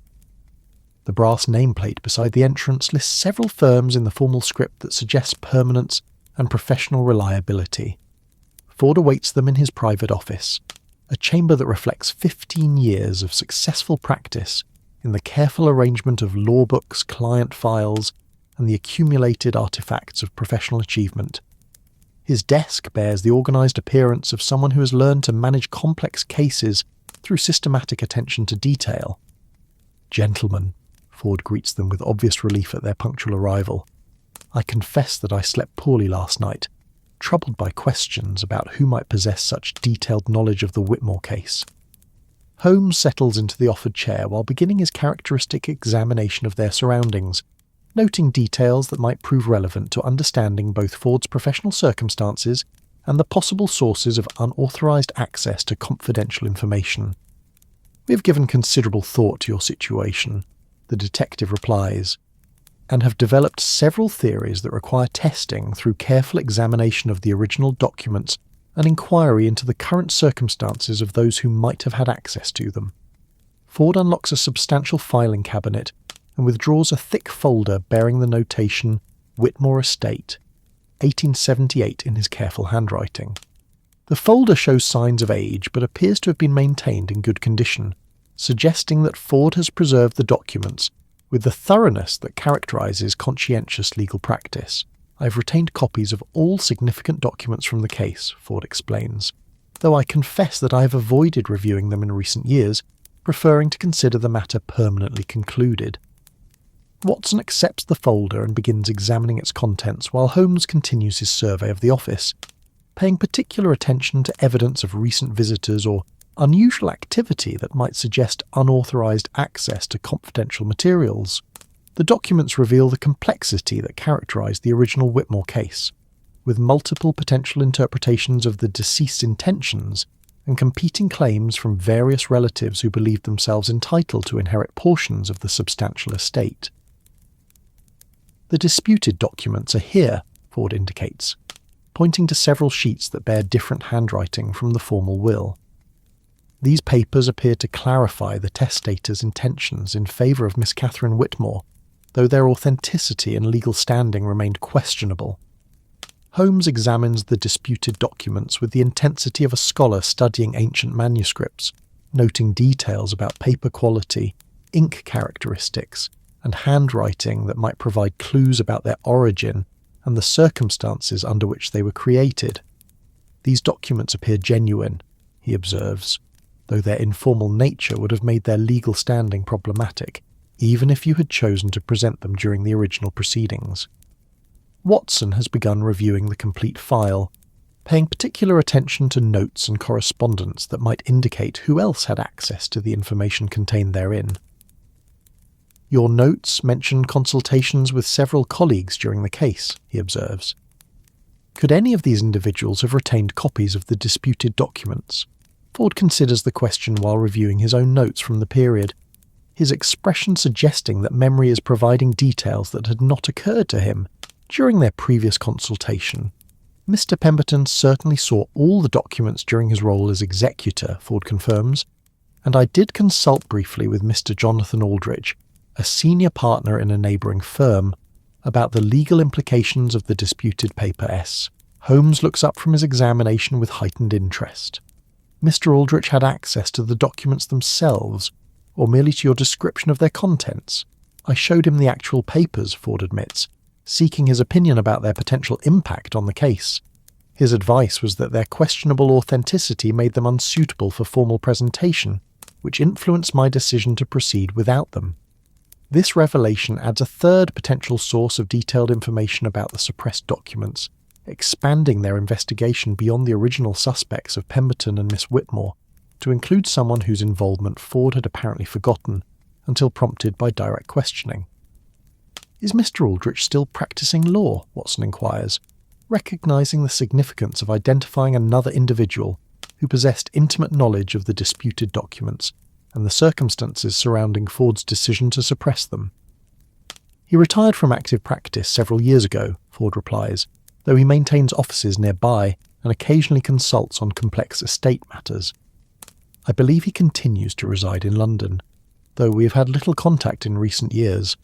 The brass nameplate beside the entrance lists several firms in the formal script that suggests permanence and professional reliability. Ford awaits them in his private office, a chamber that reflects 15 years of successful practice in the careful arrangement of law books, client files, and the accumulated artifacts of professional achievement. His desk bears the organised appearance of someone who has learned to manage complex cases through systematic attention to detail. "Gentlemen," Ford greets them with obvious relief at their punctual arrival, "I confess that I slept poorly last night, troubled by questions about who might possess such detailed knowledge of the Whitmore case." Holmes settles into the offered chair while beginning his characteristic examination of their surroundings, noting details that might prove relevant to understanding both Ford's professional circumstances and the possible sources of unauthorized access to confidential information. "We have given considerable thought to your situation," the detective replies, "and have developed several theories that require testing through careful examination of the original documents and inquiry into the current circumstances of those who might have had access to them." Ford unlocks a substantial filing cabinet and withdraws a thick folder bearing the notation "Whitmore Estate, 1878" in his careful handwriting. The folder shows signs of age but appears to have been maintained in good condition, suggesting that Ford has preserved the documents with the thoroughness that characterises conscientious legal practice. "I have retained copies of all significant documents from the case," Ford explains, "though I confess that I have avoided reviewing them in recent years, preferring to consider the matter permanently concluded." Watson accepts the folder and begins examining its contents while Holmes continues his survey of the office, paying particular attention to evidence of recent visitors or unusual activity that might suggest unauthorized access to confidential materials. The documents reveal the complexity that characterized the original Whitmore case, with multiple potential interpretations of the deceased's intentions and competing claims from various relatives who believed themselves entitled to inherit portions of the substantial estate. "The disputed documents are here," Ford indicates, pointing to several sheets that bear different handwriting from the formal will. These papers appear to clarify the testator's intentions in favour of Miss Catherine Whitmore, though their authenticity and legal standing remained questionable. Holmes examines the disputed documents with the intensity of a scholar studying ancient manuscripts, noting details about paper quality, ink characteristics, and handwriting that might provide clues about their origin and the circumstances under which they were created. "These documents appear genuine," he observes, "though their informal nature would have made their legal standing problematic, even if you had chosen to present them during the original proceedings." Watson has begun reviewing the complete file, paying particular attention to notes and correspondence that might indicate who else had access to the information contained therein. "Your notes mention consultations with several colleagues during the case," he observes. Could any of these individuals have retained copies of the disputed documents? Ford considers the question while reviewing his own notes from the period, his expression suggesting that memory is providing details that had not occurred to him during their previous consultation. "Mr. Pemberton certainly saw all the documents during his role as executor," Ford confirms, "and I did consult briefly with Mr. Jonathan Aldrich, a senior partner in a neighbouring firm, about the legal implications of the disputed paper S." Holmes looks up from his examination with heightened interest. "Mr. Aldrich had access to the documents themselves, or merely to your description of their contents?" "I showed him the actual papers," Ford admits, seeking his opinion about their potential impact on the case. His advice was that their questionable authenticity made them unsuitable for formal presentation, which influenced my decision to proceed without them. This revelation adds a third potential source of detailed information about the suppressed documents, expanding their investigation beyond the original suspects of Pemberton and Miss Whitmore to include someone whose involvement Ford had apparently forgotten until prompted by direct questioning. "Is Mr. Aldrich still practicing law?" Watson inquires, recognising the significance of identifying another individual who possessed intimate knowledge of the disputed documents and the circumstances surrounding Ford's decision to suppress them. "He retired from active practice several years ago," Ford replies, though he maintains offices nearby and occasionally consults on complex estate matters. "I believe he continues to reside in London, though we have had little contact in recent years."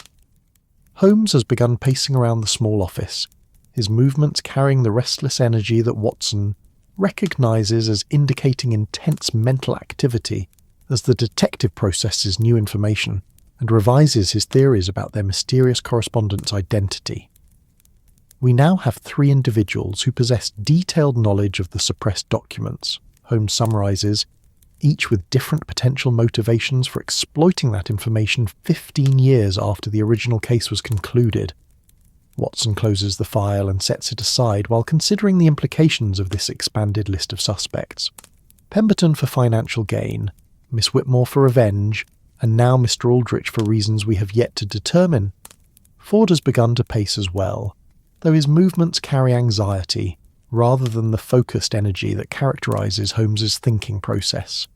Holmes has begun pacing around the small office, his movements carrying the restless energy that Watson recognises as indicating intense mental activity as the detective processes new information and revises his theories about their mysterious correspondent's identity. "We now have 3 individuals who possess detailed knowledge of the suppressed documents," Holmes summarises, each with different potential motivations for exploiting that information 15 years after the original case was concluded. Watson closes the file and sets it aside while considering the implications of this expanded list of suspects. Pemberton for financial gain, Miss Whitmore for revenge, and now Mr. Aldrich for reasons we have yet to determine. Ford has begun to pace as well, though his movements carry anxiety rather than the focused energy that characterises Holmes's thinking process.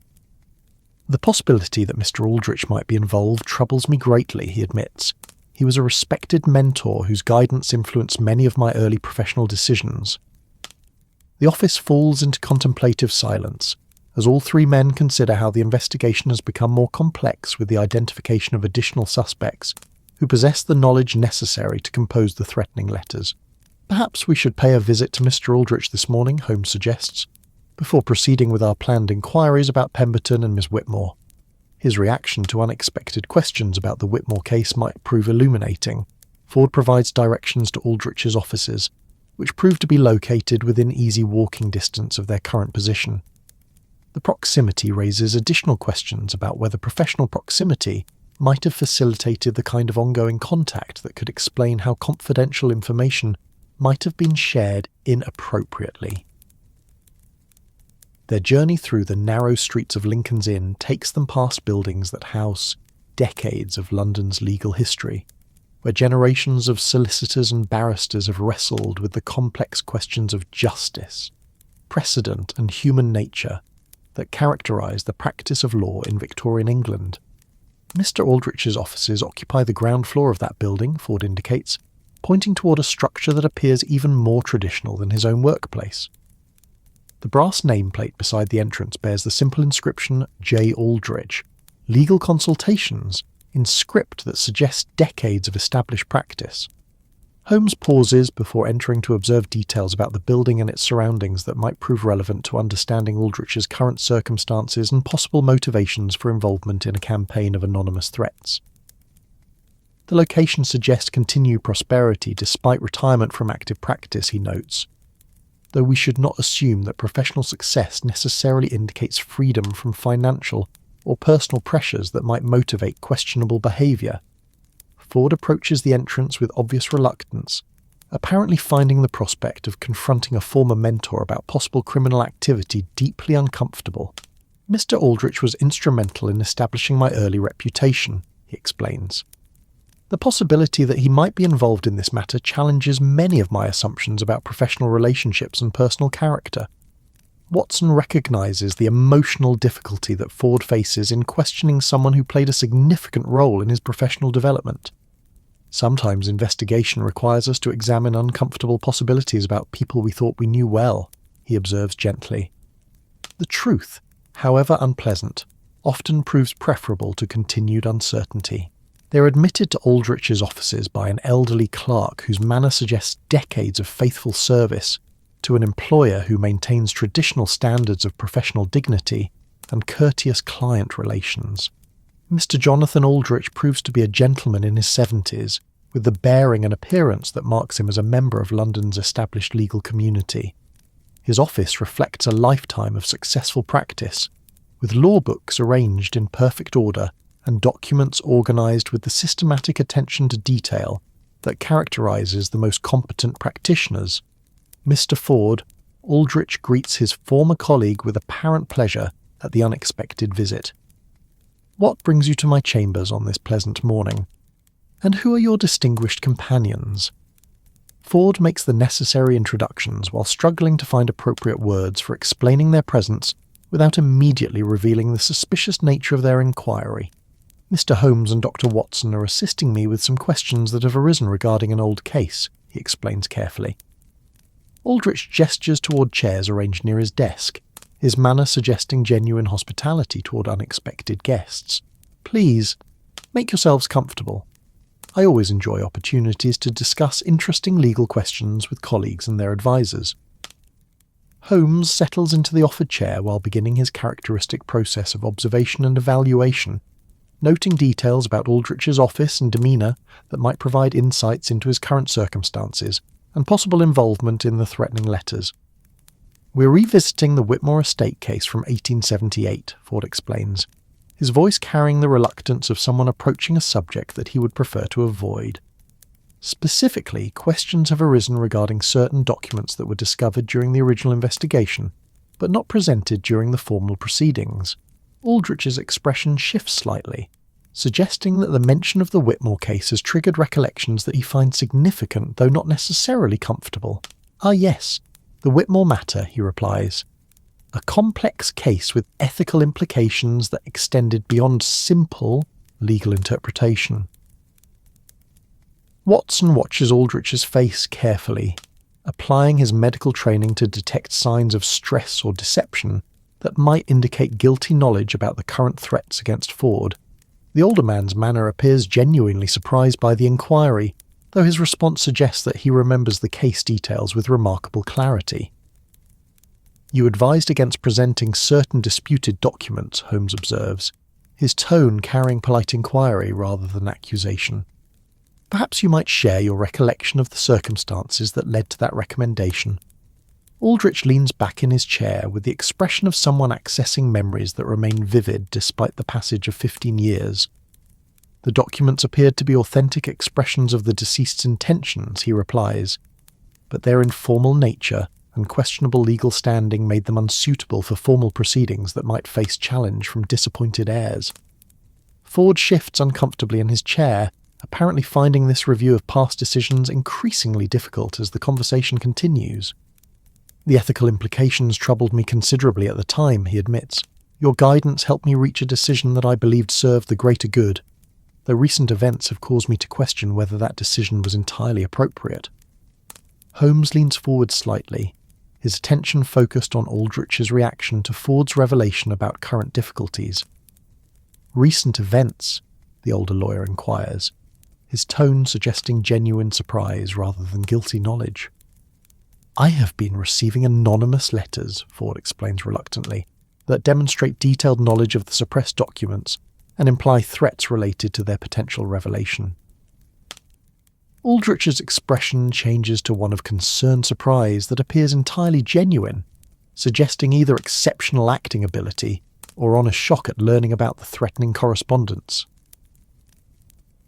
"The possibility that Mr. Aldrich might be involved troubles me greatly," he admits. "He was a respected mentor whose guidance influenced many of my early professional decisions." The office falls into contemplative silence, as all 3 men consider how the investigation has become more complex with the identification of additional suspects who possess the knowledge necessary to compose the threatening letters. "Perhaps we should pay a visit to Mr. Aldrich this morning," Holmes suggests, before proceeding with our planned inquiries about Pemberton and Miss Whitmore. His reaction to unexpected questions about the Whitmore case might prove illuminating. Ford provides directions to Aldrich's offices, which prove to be located within easy walking distance of their current position. The proximity raises additional questions about whether professional proximity might have facilitated the kind of ongoing contact that could explain how confidential information might have been shared inappropriately. Their journey through the narrow streets of Lincoln's Inn takes them past buildings that house decades of London's legal history, where generations of solicitors and barristers have wrestled with the complex questions of justice, precedent and human nature that characterise the practice of law in Victorian England. Mr. Aldrich's offices occupy the ground floor of that building, Ford indicates, pointing toward a structure that appears even more traditional than his own workplace. The brass nameplate beside the entrance bears the simple inscription J. Aldrich, Legal Consultations, in script that suggests decades of established practice. Holmes pauses before entering to observe details about the building and its surroundings that might prove relevant to understanding Aldrich's current circumstances and possible motivations for involvement in a campaign of anonymous threats. The location suggests continued prosperity despite retirement from active practice, he notes, though we should not assume that professional success necessarily indicates freedom from financial or personal pressures that might motivate questionable behaviour. Ford approaches the entrance with obvious reluctance, apparently finding the prospect of confronting a former mentor about possible criminal activity deeply uncomfortable. "Mr. Aldrich was instrumental in establishing my early reputation," he explains. "The possibility that he might be involved in this matter challenges many of my assumptions about professional relationships and personal character." Watson recognises the emotional difficulty that Ford faces in questioning someone who played a significant role in his professional development. "Sometimes investigation requires us to examine uncomfortable possibilities about people we thought we knew well," he observes gently. "The truth, however unpleasant, often proves preferable to continued uncertainty." They are admitted to Aldrich's offices by an elderly clerk whose manner suggests decades of faithful service to an employer who maintains traditional standards of professional dignity and courteous client relations. Mr. Jonathan Aldrich proves to be a gentleman in his 70s, with the bearing and appearance that marks him as a member of London's established legal community. His office reflects a lifetime of successful practice, with law books arranged in perfect order and documents organised with the systematic attention to detail that characterises the most competent practitioners. Mr. Ford, Aldrich greets his former colleague with apparent pleasure at the unexpected visit. What brings you to my chambers on this pleasant morning? And who are your distinguished companions? Ford makes the necessary introductions while struggling to find appropriate words for explaining their presence without immediately revealing the suspicious nature of their inquiry. Mr. Holmes and Dr. Watson are assisting me with some questions that have arisen regarding an old case, he explains carefully. Aldrich gestures toward chairs arranged near his desk, his manner suggesting genuine hospitality toward unexpected guests. Please, make yourselves comfortable. I always enjoy opportunities to discuss interesting legal questions with colleagues and their advisors. Holmes settles into the offered chair while beginning his characteristic process of observation and evaluation, noting details about Aldrich's office and demeanour that might provide insights into his current circumstances and possible involvement in the threatening letters. We're revisiting the Whitmore estate case from 1878, Ford explains, his voice carrying the reluctance of someone approaching a subject that he would prefer to avoid. Specifically, questions have arisen regarding certain documents that were discovered during the original investigation, but not presented during the formal proceedings. Aldrich's expression shifts slightly, suggesting that the mention of the Whitmore case has triggered recollections that he finds significant, though not necessarily comfortable. Ah yes, the Whitmore matter, he replies. A complex case with ethical implications that extended beyond simple legal interpretation. Watson watches Aldrich's face carefully, applying his medical training to detect signs of stress or deception that might indicate guilty knowledge about the current threats against Ford. The older man's manner appears genuinely surprised by the inquiry, though his response suggests that he remembers the case details with remarkable clarity. You advised against presenting certain disputed documents, Holmes observes, his tone carrying polite inquiry rather than accusation. Perhaps you might share your recollection of the circumstances that led to that recommendation. Aldrich leans back in his chair with the expression of someone accessing memories that remain vivid despite the passage of 15 years. The documents appeared to be authentic expressions of the deceased's intentions, he replies, but their informal nature and questionable legal standing made them unsuitable for formal proceedings that might face challenge from disappointed heirs. Ford shifts uncomfortably in his chair, apparently finding this review of past decisions increasingly difficult as the conversation continues. The ethical implications troubled me considerably at the time, he admits. Your guidance helped me reach a decision that I believed served the greater good, though recent events have caused me to question whether that decision was entirely appropriate. Holmes leans forward slightly, his attention focused on Aldrich's reaction to Ford's revelation about current difficulties. Recent events, the older lawyer inquires, his tone suggesting genuine surprise rather than guilty knowledge. I have been receiving anonymous letters, Ford explains reluctantly, that demonstrate detailed knowledge of the suppressed documents and imply threats related to their potential revelation. Aldrich's expression changes to one of concerned surprise that appears entirely genuine, suggesting either exceptional acting ability or honest shock at learning about the threatening correspondence.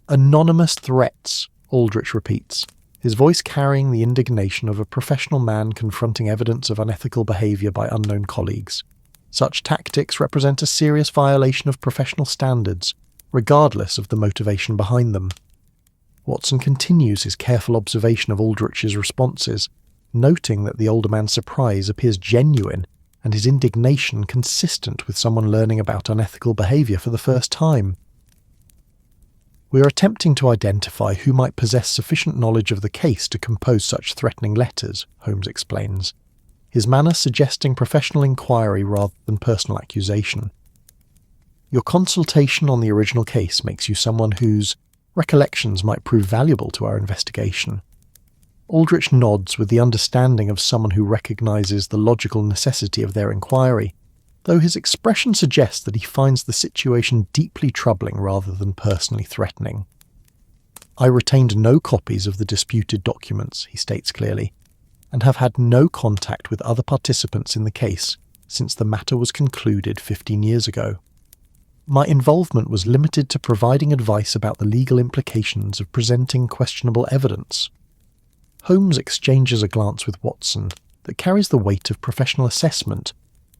Anonymous threats, Aldrich repeats, his voice carrying the indignation of a professional man confronting evidence of unethical behaviour by unknown colleagues. Such tactics represent a serious violation of professional standards, regardless of the motivation behind them. Watson continues his careful observation of Aldrich's responses, noting that the older man's surprise appears genuine and his indignation consistent with someone learning about unethical behaviour for the first time. We are attempting to identify who might possess sufficient knowledge of the case to compose such threatening letters, Holmes explains, his manner suggesting professional inquiry rather than personal accusation. Your consultation on the original case makes you someone whose recollections might prove valuable to our investigation. Aldrich nods with the understanding of someone who recognises the logical necessity of their inquiry, though his expression suggests that he finds the situation deeply troubling rather than personally threatening. I retained no copies of the disputed documents, he states clearly, and have had no contact with other participants in the case since the matter was concluded 15 years ago. My involvement was limited to providing advice about the legal implications of presenting questionable evidence. Holmes exchanges a glance with Watson that carries the weight of professional assessment,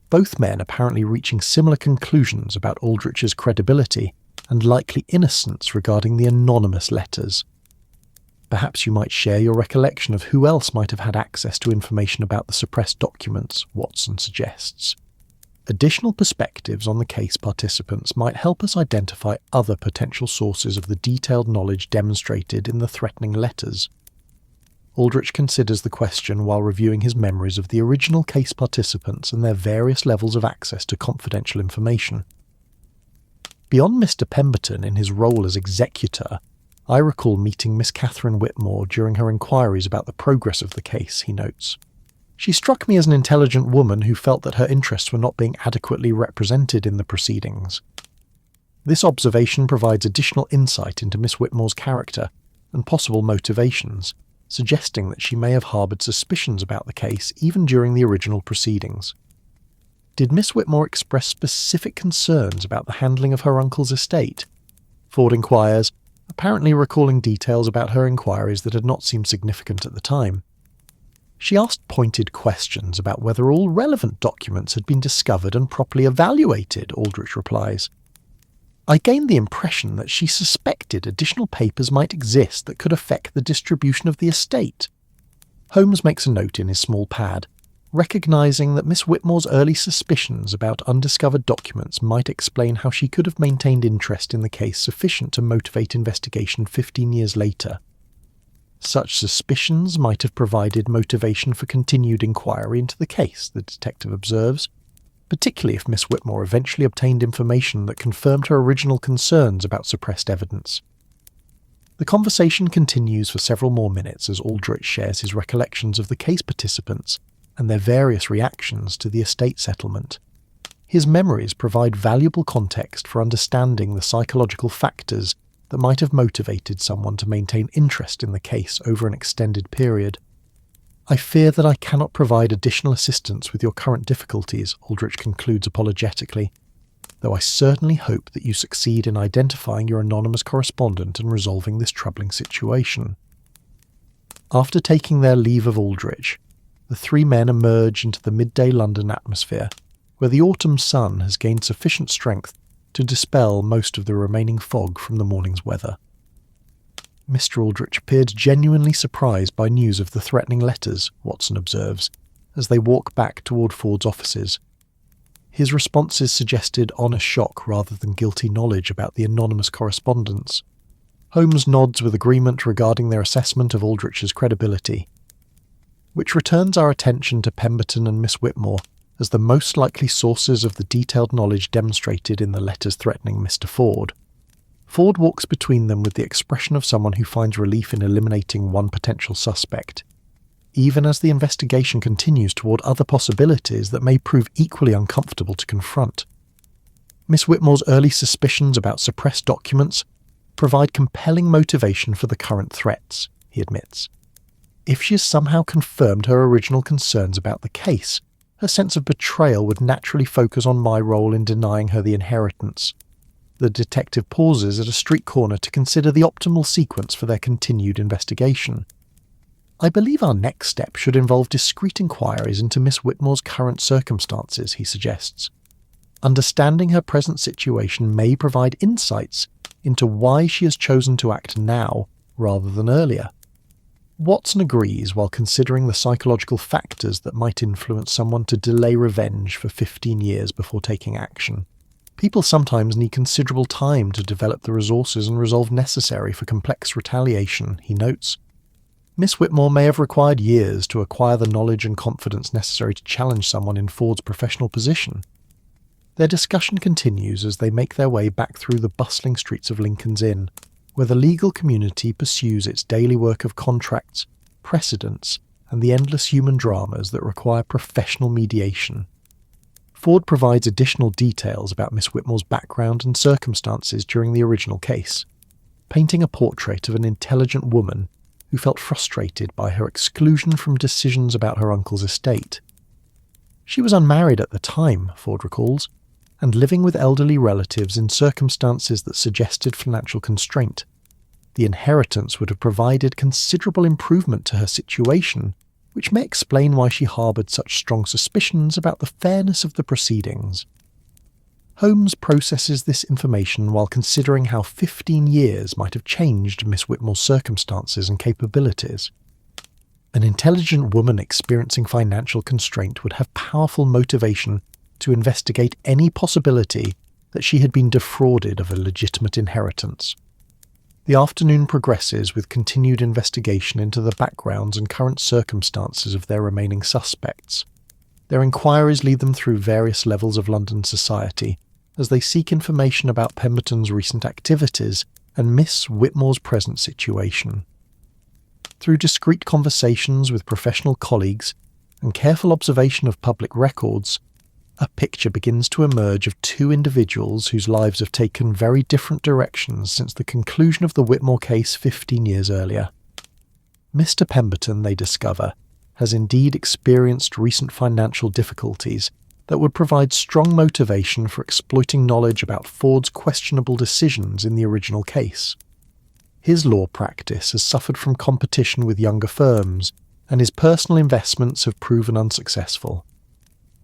both men apparently reaching similar conclusions about Aldrich's credibility and likely innocence regarding the anonymous letters. Perhaps you might share your recollection of who else might have had access to information about the suppressed documents, Watson suggests. Additional perspectives on the case participants might help us identify other potential sources of the detailed knowledge demonstrated in the threatening letters. Aldrich considers the question while reviewing his memories of the original case participants and their various levels of access to confidential information. Beyond Mr. Pemberton in his role as executor, I recall meeting Miss Catherine Whitmore during her inquiries about the progress of the case, he notes. She struck me as an intelligent woman who felt that her interests were not being adequately represented in the proceedings. This observation provides additional insight into Miss Whitmore's character and possible motivations, suggesting that she may have harboured suspicions about the case even during the original proceedings. Did Miss Whitmore express specific concerns about the handling of her uncle's estate? Ford inquires, apparently recalling details about her inquiries that had not seemed significant at the time. She asked pointed questions about whether all relevant documents had been discovered and properly evaluated, Aldrich replies. I gained the impression that she suspected additional papers might exist that could affect the distribution of the estate. Holmes makes a note in his small pad, recognising that Miss Whitmore's early suspicions about undiscovered documents might explain how she could have maintained interest in the case sufficient to motivate investigation 15 years later. Such suspicions might have provided motivation for continued inquiry into the case, the detective observes, particularly if Miss Whitmore eventually obtained information that confirmed her original concerns about suppressed evidence. The conversation continues for several more minutes as Aldrich shares his recollections of the case participants and their various reactions to the estate settlement. His memories provide valuable context for understanding the psychological factors that might have motivated someone to maintain interest in the case over an extended period. I fear that I cannot provide additional assistance with your current difficulties, Aldrich concludes apologetically, though I certainly hope that you succeed in identifying your anonymous correspondent and resolving this troubling situation. After taking their leave of Aldrich, the three men emerge into the midday London atmosphere, where the autumn sun has gained sufficient strength to dispel most of the remaining fog from the morning's weather. Mr. Aldrich appeared genuinely surprised by news of the threatening letters, Watson observes, as they walk back toward Ford's offices. His responses suggested honest shock rather than guilty knowledge about the anonymous correspondence. Holmes nods with agreement regarding their assessment of Aldrich's credibility, which returns our attention to Pemberton and Miss Whitmore as the most likely sources of the detailed knowledge demonstrated in the letters threatening Mr. Ford. Ford walks between them with the expression of someone who finds relief in eliminating one potential suspect, even as the investigation continues toward other possibilities that may prove equally uncomfortable to confront. Miss Whitmore's early suspicions about suppressed documents provide compelling motivation for the current threats, he admits. If she has somehow confirmed her original concerns about the case, her sense of betrayal would naturally focus on my role in denying her the inheritance. The detective pauses at a street corner to consider the optimal sequence for their continued investigation. I believe our next step should involve discreet inquiries into Miss Whitmore's current circumstances, he suggests. Understanding her present situation may provide insights into why she has chosen to act now rather than earlier. Watson agrees while considering the psychological factors that might influence someone to delay revenge for 15 years before taking action. People sometimes need considerable time to develop the resources and resolve necessary for complex retaliation, he notes. Miss Whitmore may have required years to acquire the knowledge and confidence necessary to challenge someone in Ford's professional position. Their discussion continues as they make their way back through the bustling streets of Lincoln's Inn, where the legal community pursues its daily work of contracts, precedents, and the endless human dramas that require professional mediation. Ford provides additional details about Miss Whitmore's background and circumstances during the original case, painting a portrait of an intelligent woman who felt frustrated by her exclusion from decisions about her uncle's estate. She was unmarried at the time, Ford recalls, and living with elderly relatives in circumstances that suggested financial constraint. The inheritance would have provided considerable improvement to her situation, which may explain why she harboured such strong suspicions about the fairness of the proceedings. Holmes processes this information while considering how 15 years might have changed Miss Whitmore's circumstances and capabilities. An intelligent woman experiencing financial constraint would have powerful motivation to investigate any possibility that she had been defrauded of a legitimate inheritance. The afternoon progresses with continued investigation into the backgrounds and current circumstances of their remaining suspects. Their inquiries lead them through various levels of London society as they seek information about Pemberton's recent activities and Miss Whitmore's present situation. Through discreet conversations with professional colleagues and careful observation of public records, a picture begins to emerge of two individuals whose lives have taken very different directions since the conclusion of the Whitmore case 15 years earlier. Mr. Pemberton, they discover, has indeed experienced recent financial difficulties that would provide strong motivation for exploiting knowledge about Ford's questionable decisions in the original case. His law practice has suffered from competition with younger firms, and his personal investments have proven unsuccessful.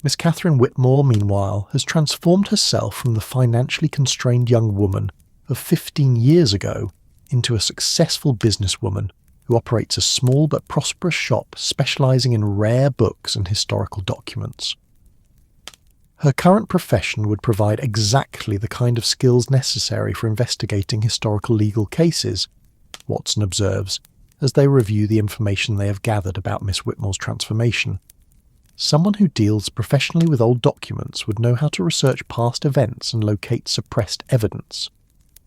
Miss Catherine Whitmore, meanwhile, has transformed herself from the financially constrained young woman of 15 years ago into a successful businesswoman who operates a small but prosperous shop specialising in rare books and historical documents. Her current profession would provide exactly the kind of skills necessary for investigating historical legal cases, Watson observes, as they review the information they have gathered about Miss Whitmore's transformation. Someone who deals professionally with old documents would know how to research past events and locate suppressed evidence.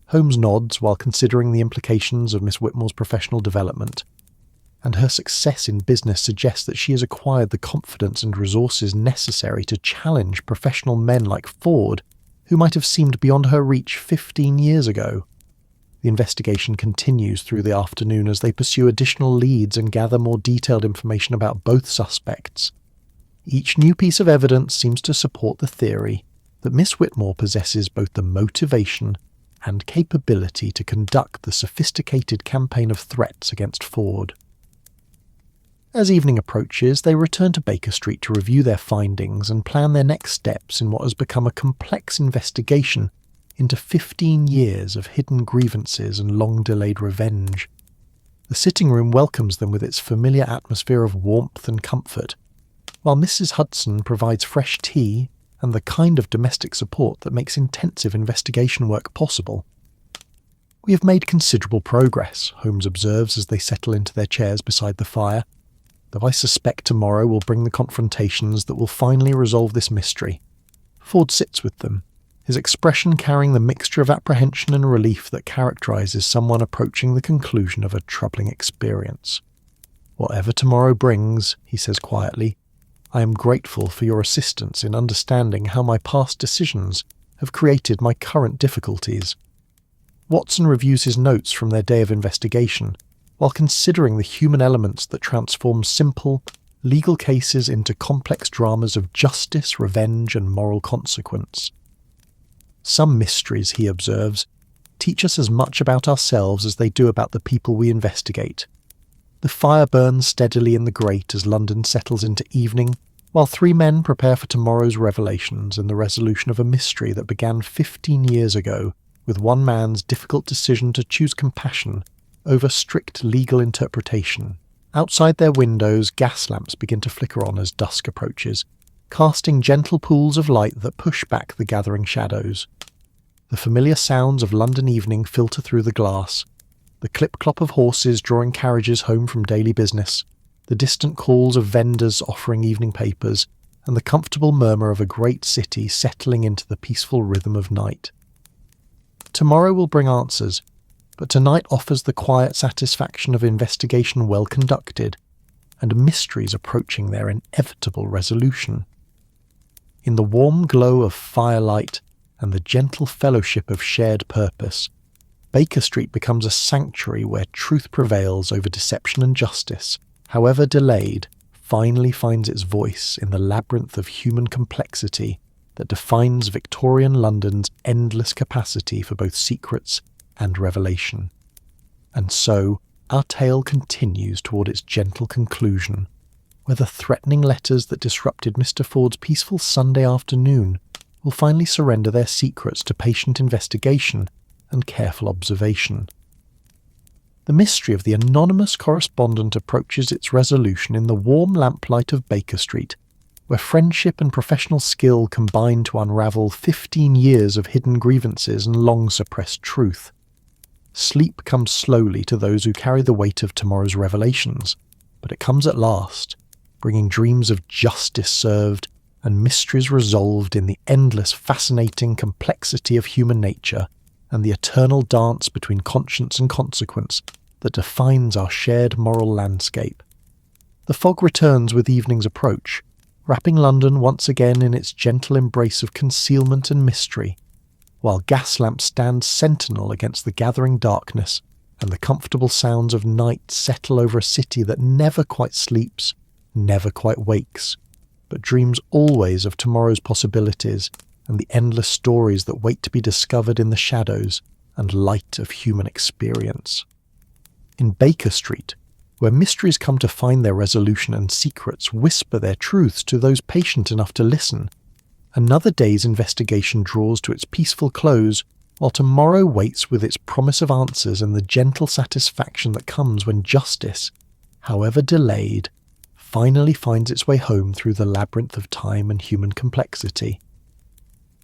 Holmes nods while considering the implications of Miss Whitmore's professional development, and her success in business suggests that she has acquired the confidence and resources necessary to challenge professional men like Ford, who might have seemed beyond her reach 15 years ago. The investigation continues through the afternoon as they pursue additional leads and gather more detailed information about both suspects. Each new piece of evidence seems to support the theory that Miss Whitmore possesses both the motivation and capability to conduct the sophisticated campaign of threats against Ford. As evening approaches, they return to Baker Street to review their findings and plan their next steps in what has become a complex investigation into 15 years of hidden grievances and long-delayed revenge. The sitting room welcomes them with its familiar atmosphere of warmth and comfort, while Mrs. Hudson provides fresh tea and the kind of domestic support that makes intensive investigation work possible. "We have made considerable progress," Holmes observes as they settle into their chairs beside the fire, "though I suspect tomorrow will bring the confrontations that will finally resolve this mystery." Ford sits with them, his expression carrying the mixture of apprehension and relief that characterises someone approaching the conclusion of a troubling experience. "Whatever tomorrow brings," he says quietly, "I am grateful for your assistance in understanding how my past decisions have created my current difficulties." Watson reviews his notes from their day of investigation, while considering the human elements that transform simple, legal cases into complex dramas of justice, revenge, and moral consequence. "Some mysteries," he observes, "teach us as much about ourselves as they do about the people we investigate." The fire burns steadily in the grate as London settles into evening, while three men prepare for tomorrow's revelations and the resolution of a mystery that began 15 years ago with one man's difficult decision to choose compassion over strict legal interpretation. Outside their windows, gas lamps begin to flicker on as dusk approaches, casting gentle pools of light that push back the gathering shadows. The familiar sounds of London evening filter through the glass, the clip-clop of horses drawing carriages home from daily business, the distant calls of vendors offering evening papers, and the comfortable murmur of a great city settling into the peaceful rhythm of night. Tomorrow will bring answers, but tonight offers the quiet satisfaction of investigation well conducted, and mysteries approaching their inevitable resolution. In the warm glow of firelight and the gentle fellowship of shared purpose, Baker Street becomes a sanctuary where truth prevails over deception and justice, however delayed, finally finds its voice in the labyrinth of human complexity that defines Victorian London's endless capacity for both secrets and revelation. And so, our tale continues toward its gentle conclusion, where the threatening letters that disrupted Mr. Ford's peaceful Sunday afternoon will finally surrender their secrets to patient investigation and careful observation. The mystery of the anonymous correspondent approaches its resolution in the warm lamplight of Baker Street, where friendship and professional skill combine to unravel 15 years of hidden grievances and long-suppressed truth. Sleep comes slowly to those who carry the weight of tomorrow's revelations, but it comes at last, bringing dreams of justice served and mysteries resolved in the endless, fascinating complexity of human nature and the eternal dance between conscience and consequence that defines our shared moral landscape. The fog returns with evening's approach, wrapping London once again in its gentle embrace of concealment and mystery, while gas lamps stand sentinel against the gathering darkness and the comfortable sounds of night settle over a city that never quite sleeps, never quite wakes, but dreams always of tomorrow's possibilities and the endless stories that wait to be discovered in the shadows and light of human experience. In Baker Street, where mysteries come to find their resolution and secrets whisper their truths to those patient enough to listen, another day's investigation draws to its peaceful close, while tomorrow waits with its promise of answers and the gentle satisfaction that comes when justice, however delayed, finally finds its way home through the labyrinth of time and human complexity.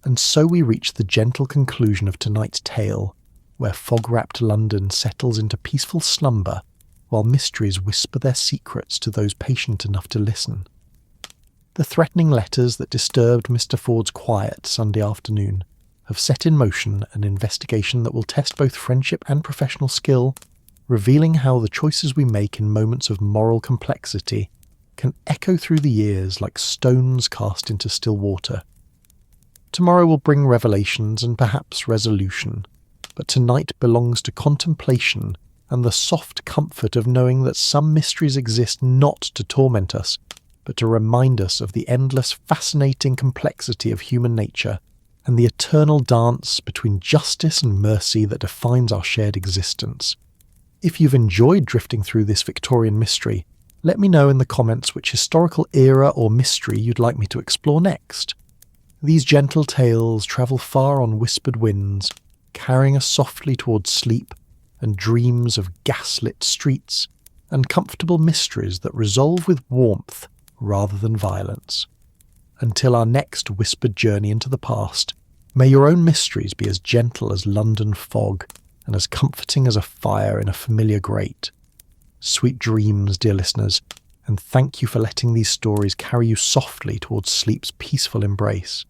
And so we reach the gentle conclusion of tonight's tale, where fog-wrapped London settles into peaceful slumber, while mysteries whisper their secrets to those patient enough to listen. The threatening letters that disturbed Mr. Ford's quiet Sunday afternoon have set in motion an investigation that will test both friendship and professional skill, revealing how the choices we make in moments of moral complexity can echo through the years like stones cast into still water. Tomorrow will bring revelations and perhaps resolution, but tonight belongs to contemplation and the soft comfort of knowing that some mysteries exist not to torment us, but to remind us of the endless, fascinating complexity of human nature and the eternal dance between justice and mercy that defines our shared existence. If you've enjoyed drifting through this Victorian mystery, let me know in the comments which historical era or mystery you'd like me to explore next. These gentle tales travel far on whispered winds, carrying us softly towards sleep and dreams of gaslit streets and comfortable mysteries that resolve with warmth rather than violence. Until our next whispered journey into the past, may your own mysteries be as gentle as London fog and as comforting as a fire in a familiar grate. Sweet dreams, dear listeners, and thank you for letting these stories carry you softly towards sleep's peaceful embrace.